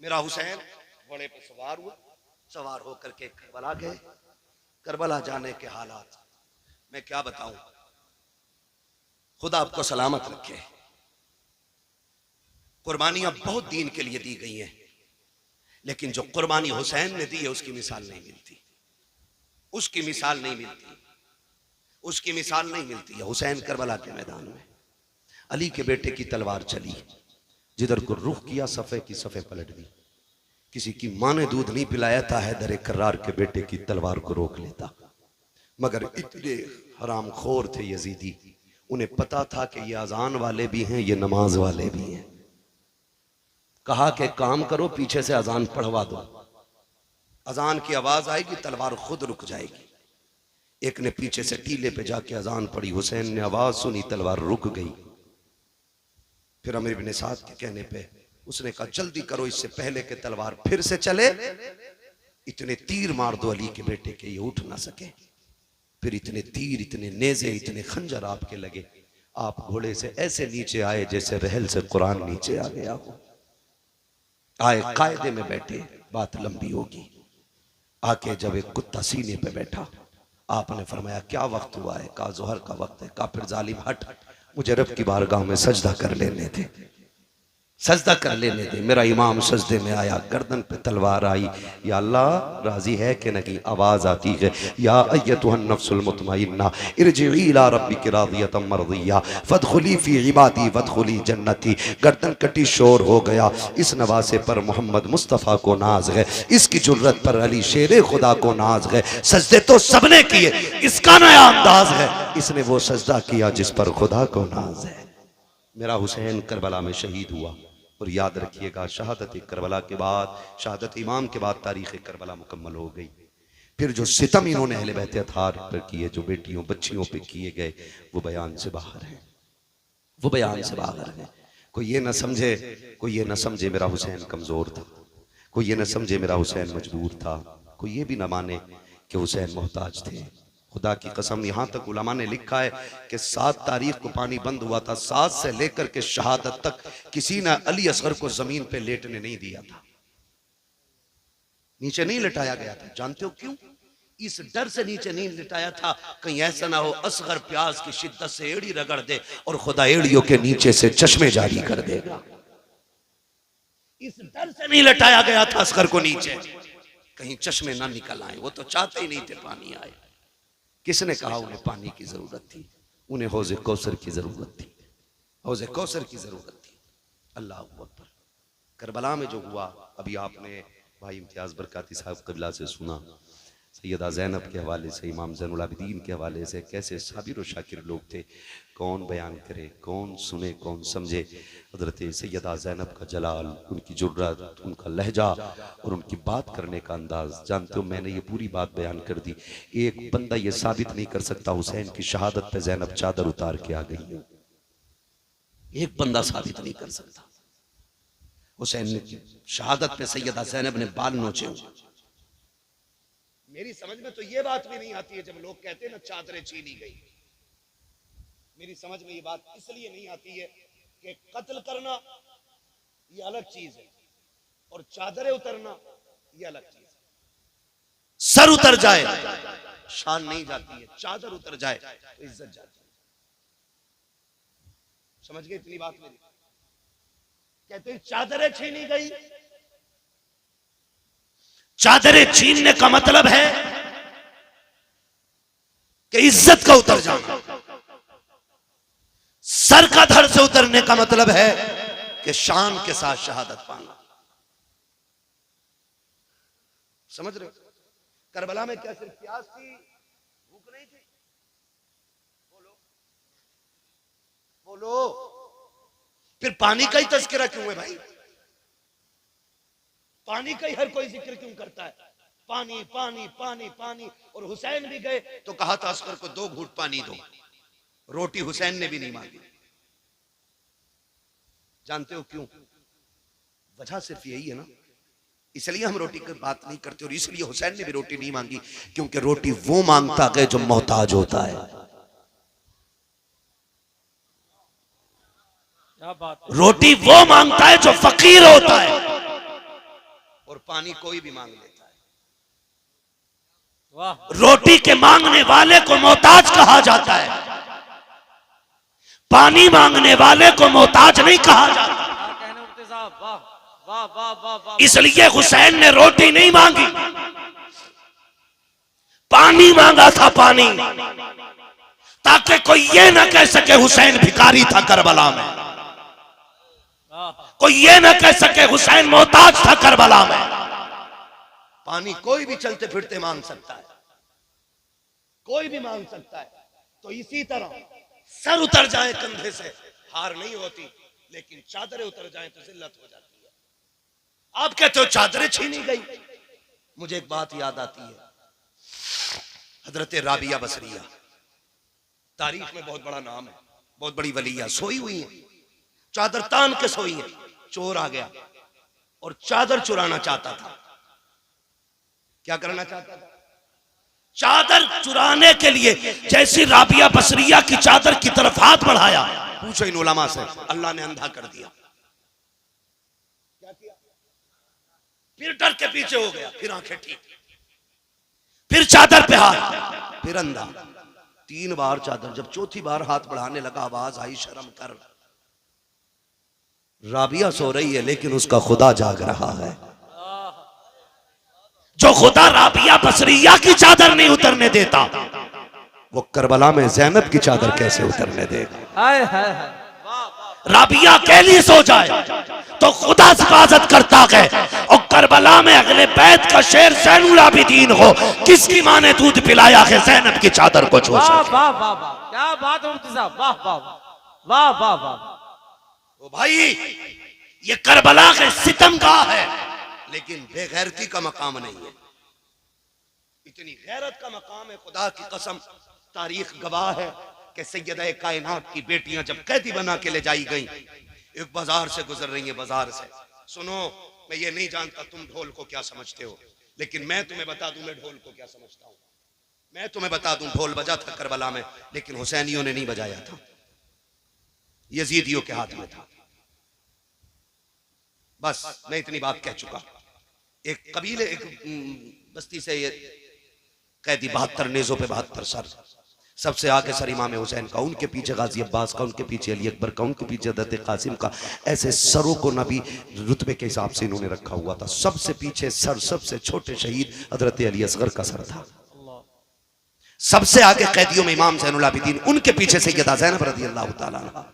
मेरा हुसैन घोड़े पे सवार हुआ, सवार होकर के करबला गए। करबला जाने के हालात मैं क्या बताऊं, खुदा आपको सलामत रखे। कुर्बानियां बहुत दीन के लिए दी गई हैं, लेकिन जो कुर्बानी हुसैन ने दी है उसकी मिसाल नहीं मिलती, उसकी मिसाल नहीं मिलती, उसकी मिसाल नहीं मिलती है। हुसैन करबला के मैदान में अली के बेटे की तलवार चली, जिधर को रुख किया सफ़े की सफ़े पलट दी। किसी की माँ ने दूध नहीं पिलाया था, हैदर कर्रार के बेटे की तलवार को रोक लेता, मगर इतने हराम खोर थे यजीदी, उन्हें पता था कि ये अजान वाले भी हैं, ये नमाज वाले भी हैं। कहा कि काम करो पीछे से अजान पढ़वा दो, अजान की आवाज आएगी तलवार खुद रुक जाएगी। एक ने पीछे से टीले पे जाके अजान पढ़ी, हुसैन ने आवाज सुनी, तलवार रुक गई। फिर अमीर इब्ने साद के कहने पे उसने कहा जल्दी करो इससे पहले कि तलवार फिर से चले, इतने तीर मार दो अली के बेटे के ये उठ ना सके। फिर इतने तीर, इतने नेज़े, इतने खंजर आपके लगे, आप घोड़े से ऐसे नीचे आए जैसे रहल से कुरान नीचे आ गया हो। आए कायदे में बैठे, बात लंबी होगी। आके जब एक कुत्ता सीने पे बैठा, आपने फरमाया क्या वक्त हुआ है? कहा जोहर का वक्त है। कहा फिर जालिम हट, मुझे रब की बारगाह में सजदा कर लेने थे, सजदा कर लेने दे। मेरा इमाम सजदे में आया, गर्दन पे तलवार आई, या अल्लाह राजी है कि नहीं? आवाज आती है या अय्यतुहन नफ्सुल मुतमइन्ना इरजिई इला रब्बिकी रादियतम मर्दिया फदखुली फी इबादी वदखुली जन्नती। गर्दन कटी, शोर हो गया। इस नवासे पर मोहम्मद मुस्तफ़ा को नाज है, इसकी जुर्रत पर अली शेरे खुदा को नाज है। सजदे तो सबने किए, इसका नया अंदाज है, इसने वो सजदा किया जिस पर खुदा को नाज है। मेरा हुसैन करबला में शहीद हुआ। और याद रखिएगा शहादत करबला के बाद, शहादत इमाम के बाद तारीख़ करबला मुकम्मल हो गई। फिर जो सितम इन्होंने अहले बैत अतहार पर किए, जो बेटियों बच्चियों पे किए गए, वो बयान से बाहर है, वो बयान से बाहर है। कोई ये ना समझे, कोई ये ना समझे मेरा हुसैन कमज़ोर था, कोई ये ना समझे मेरा हुसैन मजबूर था, कोई ये भी ना माने कि हुसैन मोहताज थे। खुदा की कसम, यहां तक उलमा ने लिखा है कि 7 तारीख को पानी बंद हुआ था, 7 से लेकर के शहादत तक किसी ने अली असगर को जमीन पे लेटने नहीं दिया था, नीचे नहीं लिटाया गया था। जानते हो क्यों? इस डर से नीचे नहीं लिटाया था, कहीं ऐसा ना हो असगर प्यास की शिद्दत से एड़ी रगड़ दे और खुदा एड़ियों के नीचे से चश्मे जारी कर देगा। इस डर से नहीं लिटाया गया था असगर को नीचे, कहीं चश्मे ना निकल आए। वो तो चाहते ही नहीं थे पानी आए। किसने कहा उन्हें पानी की जरूरत थी? उन्हें हौज़े कौसर की जरूरत थी, हौज़े कौसर की जरूरत थी। अल्लाह अकबर। करबला में जो हुआ, अभी आपने भाई इम्तियाज बरकाती साहब क़िबला से सुना, सैयदा ज़ैनब के हवाले से, इमाम ज़ैनुल आबिदीन के हवाले से, कैसे साबिर और शाकिर लोग थे। कौन बयान करे, कौन सुने, कौन समझे। हज़रत सैयदा ज़ैनब का जलाल, उनकी जुर्रत, उनका लहजा और उनकी बात करने का अंदाज़। जानते हो, मैंने ये पूरी बात बयान कर दी। एक बंदा ये साबित नहीं कर सकता हुसैन की शहादत पे ज़ैनब चादर उतार के आ गई। एक बंदा साबित नहीं कर सकता। हुसैन की शहादत पे सैयदा ज़ैनब ने बाल नोचे। मेरी समझ में तो ये बात भी नहीं आती है जब लोग कहते हैं ना चादरें छीनी गई। मेरी समझ में ये बात इसलिए नहीं आती है कि कत्ल करना ये अलग चीज है और चादरें उतरना ये अलग चीज है। सर उतर जाए शान नहीं जाती है, चादर उतर जाए तो इज्जत जाती है। समझ गए इतनी बात मेरी? कहते हैं चादरें छीनी गई। चादरें छीनने का मतलब है कि इज्जत का उतर जाना। सर का धड़ से उतरने का मतलब है कि शान के साथ शहादत पाना। समझ रहे हो? करबला में क्या सिर्फ प्यास थी, भूख नहीं थी? बोलो बोलो। फिर पानी का ही तज़किरा क्यों है भाई? पानी का ही हर कोई जिक्र क्यों करता है? पानी पानी पानी पानी। और हुसैन भी गए तो कहा था अस्कर को 2 घूंट पानी दो। रोटी हुसैन ने भी नहीं मांगी। जानते हो क्यों? वजह सिर्फ यही है ना, इसलिए हम रोटी की बात नहीं करते और इसलिए हुसैन ने भी रोटी नहीं मांगी, क्योंकि रोटी वो मांगता है जो मोहताज होता है। क्या बात है? रोटी वो मांगता है जो फकीर होता है और पानी कोई भी मांग लेता है। वाह। रोटी के मांगने वाले को मोहताज कहा जाता है, पानी मांगने वाले को मोहताज नहीं कहा जाता। क्या कहने मुफ्ती साहब, वाह वाह वाह वाह वाह। इसलिए हुसैन ने रोटी नहीं मांगी, पानी मांगा था, पानी, ताकि कोई ये ना कह सके हुसैन भिखारी था करबला में। कोई ये ना कह सके हुसैन मोहताज था करबला में। पानी कोई भी चलते फिरते मांग सकता है, कोई भी मांग सकता है। तो इसी तरह सर उतर जाए कंधे से हार नहीं होती, लेकिन चादरें उतर जाएं तो जिल्लत हो जाती है। आप कहते हो चादरें छीनी गई, मुझे एक बात याद आती है। हजरत राबिया बसरिया तारीख में बहुत बड़ा नाम है, बहुत बड़ी वलिया, सोई हुई है, चादर तान के सोई है। चोर आ गया और चादर चुराना चाहता था। क्या करना चाहता था? चादर चुराने के लिए जैसी राबिया बसरिया की चादर की तरफ हाथ बढ़ाया, पूछो इन उलमा से, अल्लाह ने अंधा कर दिया। क्या किया? फिर डर के पीछे हो गया, फिर आंखें ठीक, फिर चादर पे हाथ, फिर अंधा। 3 बार चादर, जब चौथी बार हाथ बढ़ाने लगा आवाज आई, शर्म कर। राबिया सो रही है लेकिन उसका खुदा जाग रहा है। जो खुदा राबिया बसरिया की चादर नहीं उतरने देता, वो करबला में ज़ैनब की चादर कैसे उतरने देगा? हाय हाय हाय। राबिया अकेली सो जाए तो खुदा हिफाजत करता है, और करबला में अगले बैत का शेर ज़ैनुल आबिदीन हो, किसकी माँ ने दूध पिलाया है ज़ैनब की चादर को छू वाह सके? वाह वाह वाह, क्या बात है मुफ्ती साहब, वाह वाह वाह वाह वाह। ओ भाई, ये करबला के सितमगाह है, लेकिन बेगैरती का मकाम नहीं है। इतनी गैरत का मकाम है, खुदा की कसम। तारीख गवाह है कि सैयदा कायनात की बेटियां जब कैदी बना के ले जाई गई, एक बाजार से गुजर रही है, बाजार से। सुनो, मैं ये नहीं जानता तुम ढोल को क्या समझते हो, लेकिन मैं तुम्हें बता दूं मैं ढोल को क्या समझता हूं। मैं तुम्हें बता दूं, ढोल बजा था करबला में, लेकिन हुसैनियों ने नहीं बजाया था, यजीदियों के हाथ में था। बस मैं इतनी बात कह चुका। एक कबीले, एक बस्ती से ये कैदी 72 नेज़ों पे 72 सर, सबसे आगे सर इमाम हुसैन का, उनके पीछे गाजी अब्बास का, उनके पीछे अली अकबर का, उनके पीछे हज़रत कासिम का। ऐसे सरों को नबी रुतबे के हिसाब से इन्होंने रखा हुआ था। सबसे पीछे सर, सबसे छोटे शहीद हज़रत अली असगर का सर था। सबसे आगे कैदियों में इमाम ज़ैनुल आबिदीन, उनके पीछे सैयदा ज़ैनब रज़ी अल्लाह तआला अन्हा।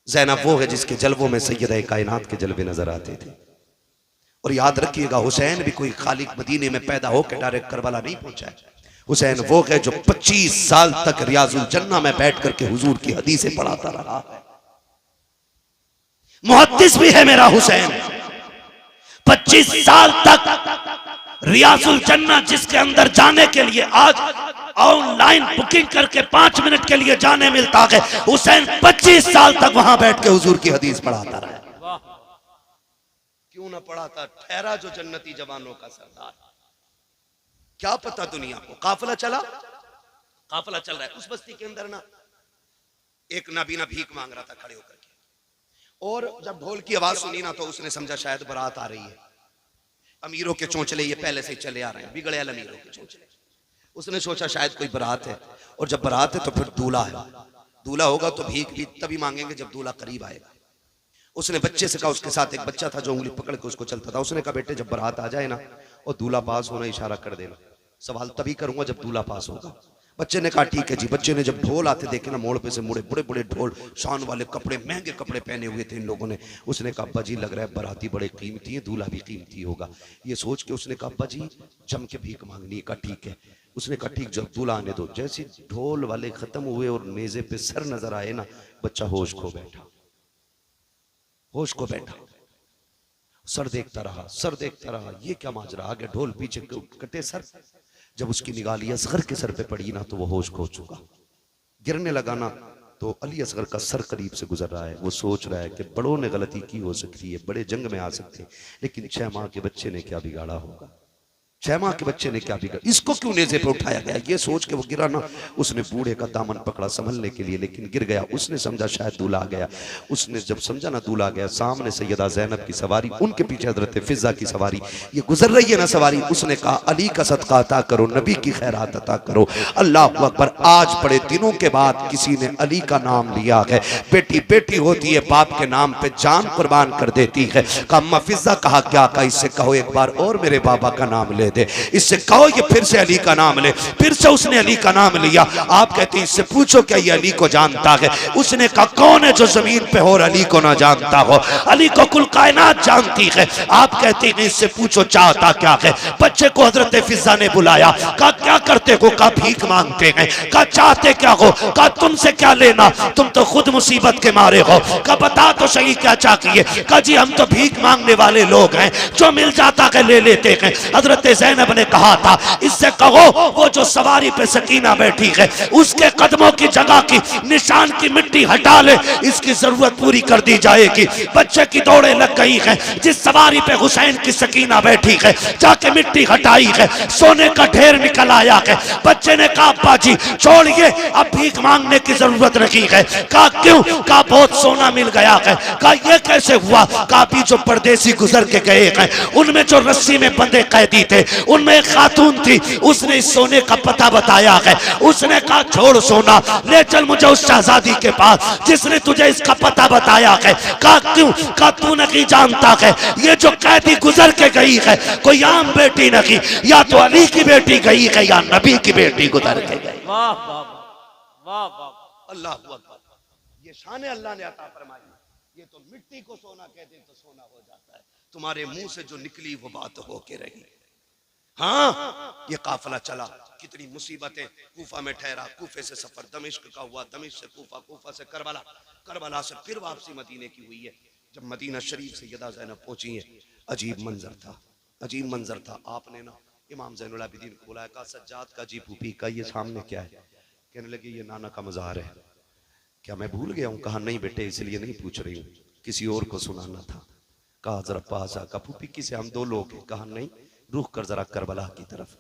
ज़ैनब वो है जिसके जलवों में सैयद कायनात के जलवे नजर आते थे। और याद रखिएगा, हुसैन भी कोई खाली मदीने में पैदा होकर डायरेक्ट करबला नहीं पहुंचा है। हुसैन वो है जो 25 साल तक रियाजुल जन्ना में बैठ करके हुजूर की हदीसें पढ़ाता रहा है। मुहद्दिस भी है मेरा हुसैन। 25 साल तक रियाजुल जन्ना जिसके अंदर जाने के लिए आज ऑनलाइन बुकिंग करके 5 मिनट के लिए जाने मिलता है, हुसैन 25 साल तक वहां बैठ के हुजूर की हदीस पढ़ाता रहा। क्यों ना पढ़ाता? ठहरा जो जन्नती जवानों का सरदार। क्या पता दुनिया को। काफिला चला, काफिला चल रहा है। उस बस्ती के अंदर ना एक नाबीना भीख मांग रहा था खड़े होकर के, और जब ढोल की आवाज सुनी ना तो उसने समझा शायद बारात आ रही है। अमीरों के चोंचले ये पहले से ही चले आ रहे हैं, बिगड़े अमीरों के चोंचले। उसने सोचा शायद कोई बारात है, और जब बारात है तो फिर दूल्हा है। दूल्हा होगा तो भीख भी तभी मांगेंगे जब दूल्हा करीब आएगा। उसने बच्चे से कहा, उसके साथ एक बच्चा था जो उंगली पकड़ के उसको चलता था। उसने कहा बेटे जब बारात आ जाए ना और दूल्हा पास होना इशारा कर देना, सवाल तभी करूंगा जब दूल्हा पास होगा। बच्चे ने कहा ठीक है जी। बच्चे ने जब ढोल आते देखे ना, मोड़ पे से मुड़े, बड़े बड़े ढोल, शान वाले कपड़े, महंगे कपड़े पहने हुए थे इन लोगों ने। उसने कहा अब्बा जी लग रहा है बाराती बड़े कीमती है, दूल्हा भी कीमती होगा। ये सोच के उसने कहा अब्बा जी जम के भीख मांगनी। कहा ठीक है। उसने कहा ठीक, जब दूल्हा आने दो। जैसे ढोल वाले खत्म हुए और मेजे पे सर नजर आए ना, बच्चा होश खो बैठा, होश को बैठा। सर देखता रहा, सर देखता रहा, ये क्या माजरा। आगे ढोल, पीछे कटे सर। जब उसकी निगाह अली असगर के सर पे पड़ी ना तो वो होश खो चुका। गिरने लगा ना तो अली असगर का सर करीब से गुजर रहा है। वो सोच रहा है कि बड़ों ने गलती की हो सकती है, बड़े जंग में आ सकते हैं, लेकिन 6 माह के बच्चे ने क्या बिगाड़ा होगा। 6 माह के बच्चे ने क्या बिगाड़ा, इसको क्यों नेज़े पे उठाया गया। ये सोच के वो गिरा ना। उसने बूढ़े का दामन पकड़ा संभलने के लिए, लेकिन गिर गया। उसने समझा शायद दूल्हा आ गया। उसने जब समझा ना दूल्हा आ गया, सामने सैयदा ज़ैनब की सवारी, उनके पीछे हजरत फिजा की सवारी, ये गुजर रही है ना सवारी। उसने कहा अली का सदका अता करो, नबी की खैरात अता करो। अल्लाह अकबर। आज बड़े दिनों के बाद किसी ने अली का नाम लिया है। बेटी बेटी होती है, बाप के नाम पे जान कुर्बान कर देती है। कहा अम्मा फिजा, कहा क्या? कहा इससे कहो एक बार और मेरे बाबा का नाम ले दे। इससे कहो ये फिर से अली का नाम ले। फिर से उसने अली का नाम लिया। आप कहती इससे पूछो क्या ये अली को जानता है। उसने कहा कौन है जो जमीन पे हो और अली को ना जानता हो। अली को कुल कायनात जानती है। आप कहती नहीं, इससे पूछो चाहता क्या है। बच्चे को हजरत फिजा ने बुलाया। कहा क्या करते हो? कहा भीख मांगते हैं। कहा चाहते क्या हो? कहा तुमसे क्या लेना, तुम तो खुद मुसीबत के मारे हो। कहा बता तो सही क्या चाहिए। कहा जी हम तो भीख मांगने वाले लोग हैं, जो मिल जाता है ले लेते हैं। हजरत ज़ैनब ने कहा था इससे कहो वो जो सवारी पे सकीना बैठी है उसके कदमों की जगह की निशान की मिट्टी हटा ले, इसकी जरूरत पूरी कर दी जाएगी। बच्चे की दौड़े लग गई है। जिस सवारी पे हुसैन की सकीना बैठी है जाके मिट्टी हटाई है, सोने का ढेर निकल आया है। बच्चे ने कहा अब्बा जी छोड़िए, अब भीख मांगने की जरूरत नहीं है। कहा क्यों? कहा बहुत सोना मिल गया है। कहा यह कैसे हुआ? कहा अभी जो परदेसी गुजर के गए हैं उनमें जो रस्सी में बंधे कैदी थे उनमें एक खातून थी, उसने इस सोने का पता बताया है। उसने कहा छोड़ सोना, ले चल मुझे उस शहजादी के पास जिसने तुझे इसका पता बताया है। कहा क्यों? कहा तू नहीं जानता है ये जो कैदी गुजर के गई है कोई आम बेटी नहीं, या तो अली की बेटी गई है या नबी की बेटी गुजर के गई। वाह वाह वाह वाह। अल्लाह अकबर। ये शान अल्लाह ने अता फरमाई। ये तो मिट्टी को सोना कहते तो सोना हो जाता है। तुम्हारे मुंह से जो निकली वो बात होके रही। हाँ ये काफिला चला, कितनी मुसीबतें। कूफा में ठहरा, कूफे से सफर दमिश्क का हुआ, दमिश्क से कूफा, कूफा से करबला, करबला से फिर वापसी मदीने की हुई है। जब मदीना शरीफ से सैयदा ज़ैनब पहुंची है, अजीब मंजर था, अजीब मंजर था। आपने ना इमाम ज़ैनुल आबिदीन को बुलाया, कहा सज्जाद का जी फूफी का ये सामने क्या है? कहने लगे ये नाना का मज़ार है। क्या मैं भूल गया हूँ? कहा नहीं बेटे इसलिए नहीं पूछ रही हूँ, किसी और को सुनाना था। कहा जरा पास आ। कहा फूफी किसे? हम 2 लोग हैं। कहा नहीं रुख कर जरा करबला की तरफ।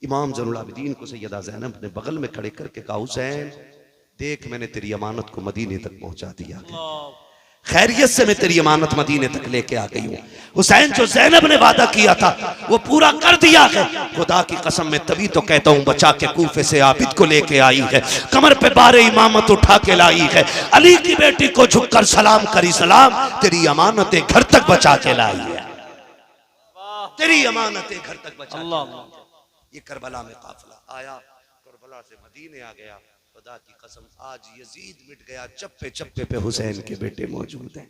इमाम ज़ैनुल आबिदीन को सैयदा ज़ैनब ने बगल में खड़े करके कहा हुसैन देख मैंने तेरी अमानत को मदीने तक पहुंचा दिया, खैरियत से मैं तेरी अमानत मदीने तक लेके आ गई हूँ। हुसैन जो ज़ैनब ने वादा किया था वो पूरा कर दिया है। खुदा की कसम मैं तभी तो कहता हूँ बचा के कूफे से आबिद को लेके आई है, कमर पे बारे इमामत उठा के लाई है, अली की बेटी को झुककर सलाम करी सलाम, तेरी अमानतें घर तक बचा के लाई है, तेरी अमानतें घर तक बचा। ये करबला में काफिला आया, करबला से मदीने आ गया। खुदा की कसम आज यजीद मिट गया, चप्पे चप्पे पे हुसैन के बेटे मौजूद हैं।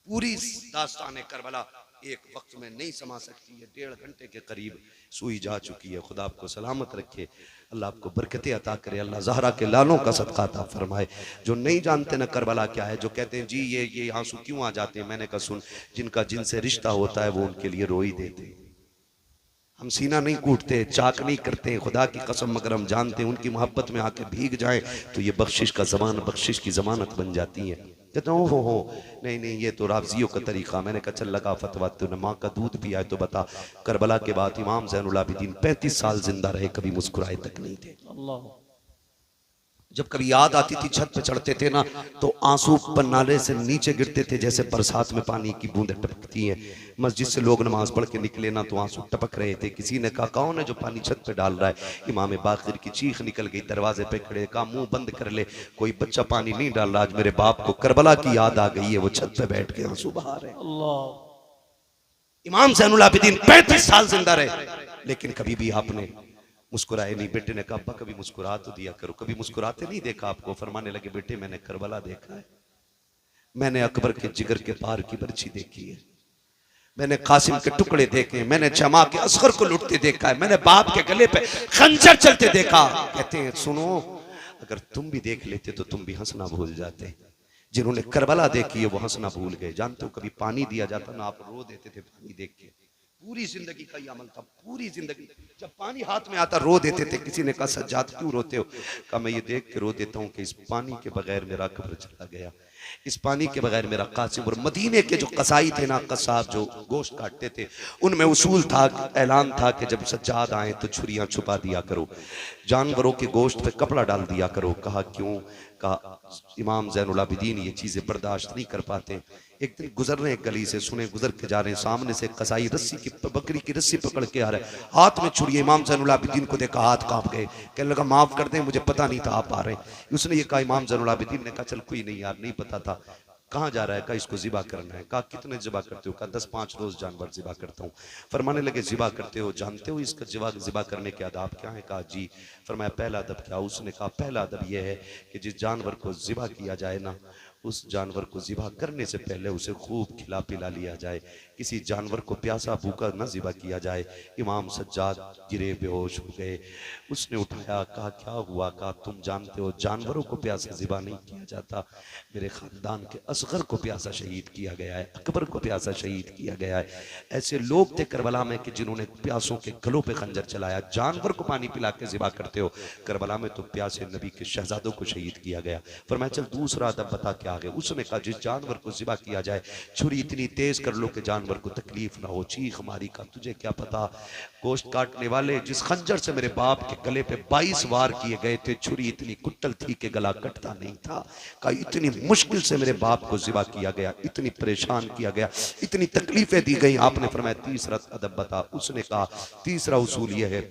पूरी दास्तान करबला एक वक्त में नहीं समा सकती है, 1.5 घंटे के करीब सुई जा चुकी है। खुदा आपको सलामत रखे, अल्लाह आपको बरकतें अता करे, अल्लाह ज़हरा के लालों का सदका अता फरमाए। जो नहीं जानते ना करबला क्या है, जो कहते हैं जी ये आंसू क्यों आ जाते हैं, मैंने कहा सुन, जिनका जिनसे रिश्ता होता है वो उनके लिए रो ही देते हैं। हम सीना नहीं कूटते, चाक नहीं करते, खुदा की कसम मगर हम जानते हैं उनकी मोहब्बत में आके भीग जाएं तो ये बख्शिश का जमान, बख्शिश की जमानत बन जाती है। कहते हो नहीं ये तो रावजियों का तरीका। मैंने कहा चल लगा फतवा, तूने माँ का दूध पिया है तो बता, करबला के बाद इमाम ज़ैनुल आबिदीन 35 साल जिंदा रहे, कभी मुस्कुराए तक नहीं थे। अल्लाह। जब कभी याद आती थी, छत पे चढ़ते थे ना तो आंसू पन्नाले से नीचे गिरते थे जैसे बरसात में पानी की बूंदें टपकती हैं। मस्जिद से लोग नमाज पढ़ के निकले ना तो आंसू टपक रहे थे। किसी ने कहा कौन है जो पानी छत पे डाल रहा है? इमाम बाकिर की चीख निकल गई, दरवाजे पे खड़े, कहा मुंह बंद कर ले, कोई बच्चा पानी नहीं डाल रहा, आज मेरे बाप को करबला की याद आ गई है, वो छत पे बैठ के आंसू बहा रहे। इमाम ज़ैनुल आबिदीन 35 साल जिंदा रहे, लेकिन कभी भी आपने मुस्कुराए नहीं। बेटे ने कहा अब्बा कभी मुस्कुरा तो दिया करो, कभी मुस्कुराते नहीं देखा आपको। फरमाने लगे बेटे मैंने करबला देखा है, मैंने अकबर के जिगर के पार की बर्छी देखी है, मैंने कासिम के टुकड़े देखे, मैंने जमा के असगर को लुटते देखा है, मैंने बाप के गले पे खंजर चलते देखा। कहते हैं सुनो, अगर तुम भी देख लेते तो तुम भी हंसना भूल जाते। जिन्होंने करबला देखी है वो हंसना भूल गए। जानते हो कभी पानी दिया जाता ना, आप रो देते थे पानी देख के। पूरी जिंदगी का ये अमल था, पूरी जिंदगी जब पानी हाथ में आता रो देते थे। किसी ने कहा सज्जाद क्यों रोते हो? कहा मैं ये देख के रो देता हूँ कि इस पानी के बगैर मेरा कब्र चला गया, इस पानी के बगैर मेरा कासिम। और मदीने के जो कसाई थे ना, कसाब जो गोश्त काटते थे, उनमें उसूल था, ऐलान था कि जब सज्जाद आए तो छुरियां छुपा दिया करो, जानवरों के गोश्त पे कपड़ा डाल दिया करो। कहा क्यों? कहा इमाम ज़ैनुल आबिदीन ये चीजें बर्दाश्त नहीं कर पाते। एक दिन गुजर रहे गली से, सुने गुजर के जा रहे हैं, सामने से कसाई रस्सी की बकरी की रस्सी पकड़ के आ रहा है, हाथ में छुरी। इमाम ज़ैनुल आबिदीन को देखा, हाथ कांप गए, कहने लगा माफ कर दें मुझे पता नहीं था आप आ रहे हैं। उसने ये कहा, इमाम ज़ैनुल आबिदीन ने कहा चल कोई नहीं यार, नहीं पता था। कहाँ जा रहा है? कहा इसको ज़िबा करना है। कहा कितने ज़िबा करते हो? कहा 10-5 रोज जानवर ज़िबा करता हूँ। फरमाने लगे ज़िबा करते हो, जानते हो इसका ज़िबा करने के आदाब क्या है? कहा जी। फरमाया पहला अदब क्या? उसने कहा पहला अदब यह है कि जिस जानवर को ज़िबा किया जाए ना, उस जानवर को ज़िबा करने से पहले उसे खूब खिला पिला लिया जाए। किसी जानवर को प्यासा भूखा न ज़िबा किया जाए। इमाम सज्जाद गिरे, बेहोश हो गए। उसने उठाया, कहा क्या हुआ? कहा तुम जानते हो जानवरों को प्यासा ज़िबा नहीं किया जाता, मेरे ख़ानदान के असगर को प्यासा शहीद किया गया है, अकबर को प्यासा शहीद किया गया है। ऐसे लोग थे करबला में कि जिन्होंने प्यासों के गलों पे खंजर चलाया। जानवर को पानी पिला के ज़िबा करते हो, करबला में तो प्यासे नबी के शहजादों को शहीद किया गया। फरमाया चल दूसरा अदब बता क्या है? उसने कहा जिस जानवर को ज़िबा किया जाए छुरी इतनी तेज कर लो कि जानवर को तकलीफ ना हो, चीख मारी। का तुझे क्या पता गोश्त काटने वाले जिस खंजर से मेरे बाप के गले पे 22 वार किए गए थे, छुरी इतनी कुट्टल थी कि गला कटता नहीं था। का इतनी मुश्किल से मेरे बाप को ज़िबा किया गया, इतनी परेशान किया गया, इतनी तकलीफें दी गई। आपने फरमाया तीसरा अदब बता। उसने कहा तीसरा उसूल यह है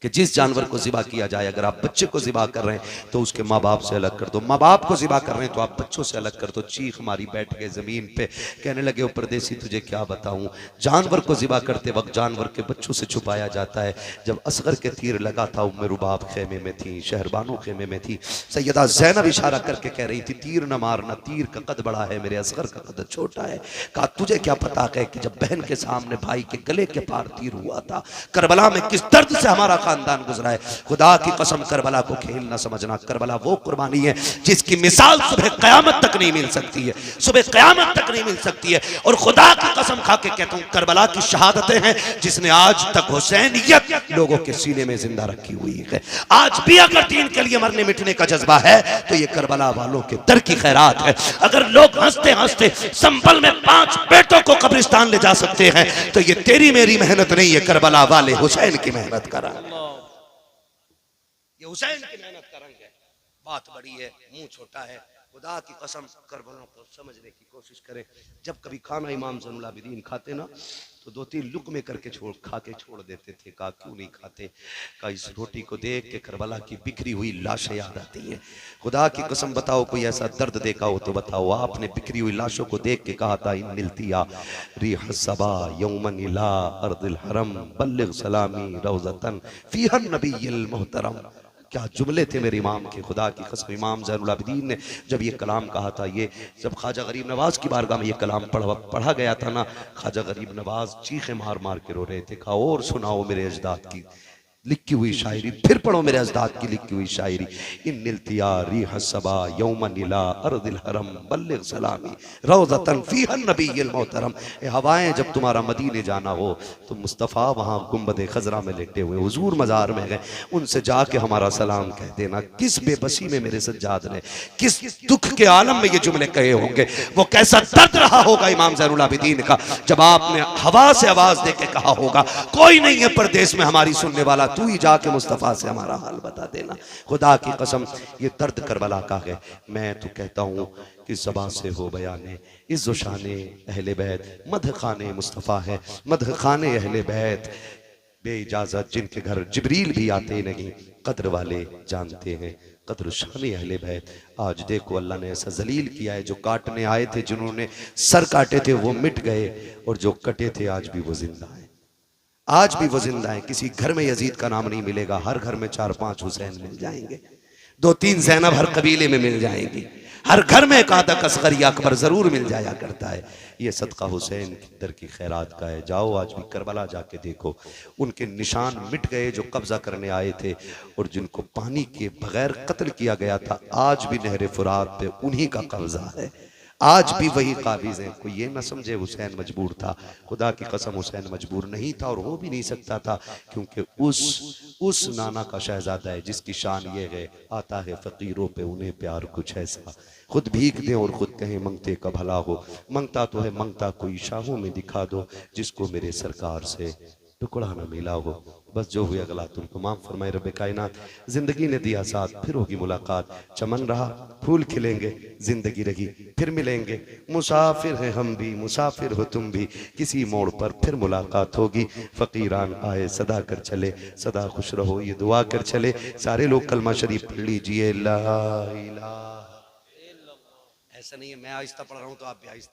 कि जिस जानवर को ज़िबा किया जाए, अगर आप बच्चे को ज़िबा कर रहे हैं तो उसके माँ बाप से अलग कर दो, माँ बाप को ज़िबा कर रहे हैं तो आप बच्चों से अलग कर दो। चीख मारी, बैठ गए ज़मीन पे, कहने लगे ओ परदेसी तुझे क्या बताऊं, जानवर को ज़िबा करते वक्त जानवर के बच्चों से छुपाया जाता है। जब असगर के तीर लगा था उम्मे रुबाब खेमे में थी, शहरबानो खेमे में थी। सैयदा ज़ैनब इशारा करके कह रही थी तीर न मारना, तीर का कद बड़ा है, मेरे असगर का कद छोटा है। कहा तुझे क्या पता है कि जब बहन के सामने भाई के गले के पार तीर हुआ था, करबला में किस दर्द से हमारा खानदान गुजरा है। खुदा की कसम करबला को खेल ना समझना, करबला वो कुर्बानी है जिसकी मिसाल सुबह कयामत तक नहीं मिल सकती है, सुबह कयामत तक नहीं मिल सकती है। और खुदा की कसम खा के कहता हूं करबला की शहादतें हैं जिसने आज तक हुसैनियत लोगों के सीने में जिंदा रखी हुई है। आज भी अगर दीन के लिए मरने मिटने का जज्बा है तो ये करबला वालों के दर की खैरात है। अगर लोग हंसते हंसते संभल में 5 बेटों को कब्रिस्तान ले जा सकते हैं तो ये तेरी मेरी मेहनत नहीं है, करबला वाले हुसैन की मेहनत करा, ये हुसैन की मेहनत का रंग है। बात बड़ी है, मुंह छोटा है। खुदा की कसम करबला को समझने की कोशिश करें। जब कभी खाना इमाम ज़ैनुल आबिदीन खाते ना तो 2-3 लुक़मे करके खा के छोड़ देते थे। कहा क्यों नहीं खाते? कहा इस रोटी को देख के करबला की बिखरी हुई लाशें याद आती हैं। खुदा की कसम बताओ कोई ऐसा दर्द देखा हो तो बताओ। आपने बिखरी हुई लाशों को देख के कहा था इन मिलतिया रिह सबा यौमन इला अर्दिल हरम बल्लिग सलामी रौज़तन फीहन नबिय्युल मुहतरम। क्या जुमले थे मेरे इमाम के, खुदा की कसम। इमाम ज़ैनुल आबिदीन ने जब ये कलाम कहा था, ये जब ख्वाजा गरीब नवाज की बारगाह में ये कलाम पढ़ा गया था ना, ख्वाजा गरीब नवाज चीखें मार मार के रो रहे थे। कहा और सुनाओ मेरे अजदाद की लिखी हुई शायरी, फिर पढ़ो मेरे अजदाद की लिखी हुई शायरी। इन निल्तियारी हसबा यौम नीला अर्दिल हरम बल्लिग सलामी रौज़तन फीहा नबीय्युल मोहतरम। ए हवाएं, जब तुम्हारा मदीने जाना हो तो मुस्तफ़ा वहाँ गुंबद खजरा में लेटे हुए हुजूर मज़ार में गए, उनसे जाके हमारा सलाम कह देना। किस बेबसी में मेरे सज्जाद ने, किस दुख के आलम में ये जुमले कहे होंगे, वो कैसा दर्द रहा होगा इमाम ज़ैनुल आबिदीन का, जब आपने हवा से आवाज दे के कहा होगा कोई नहीं है परदेश में हमारी सुनने वाला, तू ही जाके मुस्तफ़ा से हमारा हाल बता देना। खुदा की कसम ये दर्द करबला का है। मैं तो कहता हूँ कि ज़बान से हो बयाने इज़्ज़ो शाने अहले बैत, मदह खाने मुस्तफ़ा है, मदह खाने अहले बैत। बे इजाज़त जिनके घर जिब्रील भी आते नहीं, कद्र वाले जानते हैं कद्र शान अहले बैत। आज देखो अल्लाह ने ऐसा जलील किया है, जो काटने आए थे, जिन्होंने सर काटे थे वो मिट गए, और जो कटे थे आज भी वो जिंदा है। आज भी वो जिंदा है। किसी घर में यजीद का नाम नहीं मिलेगा, हर घर में 4-5 हुसैन मिल जाएंगे, 2-3 ज़ैनब हर कबीले में मिल जाएंगी, हर घर में एक आधा असगर या अकबर जरूर मिल जाया करता है। ये सदका हुसैन की दर की खैरात का है। जाओ आज भी करबला जाके देखो, उनके निशान मिट गए जो कब्जा करने आए थे, और जिनको पानी के बगैर कत्ल किया गया था, आज भी नहर फुरात पे उन्हीं का कब्जा है, आज भी वही काबिज हैं। कोई ये ना समझे हुसैन मजबूर था, खुदा की कसम हुसैन मजबूर नहीं था और हो भी नहीं सकता था, क्योंकि उस नाना का शहजादा है जिसकी शान ये है, आता है फकीरों पे उन्हें प्यार कुछ ऐसा, खुद भीख दे और खुद कहें मंगते का भला हो, मंगता तो है मंगता कोई शाहों में दिखा दो, जिसको मेरे सरकार से टुकड़ा न मिला हो। बस जो हुआ गला तुमको माफ फरमाए रब्बे कायनात। जिंदगी ने दिया साथ, फिर होगी मुलाकात, चमन रहा फूल खिलेंगे, जिंदगी रही फिर मिलेंगे, मुसाफिर है हम भी मुसाफिर हो तुम भी, किसी मोड़ पर फिर मुलाकात होगी। फकीरान आए सदा कर चले, सदा खुश रहो ये दुआ कर चले। सारे लोग कलमा शरीफ पढ़ लीजिए। ला इलाहा। ऐसा नहीं है मैं आहिस्ता पढ़ रहा हूँ तो आप भी आहिस्ता।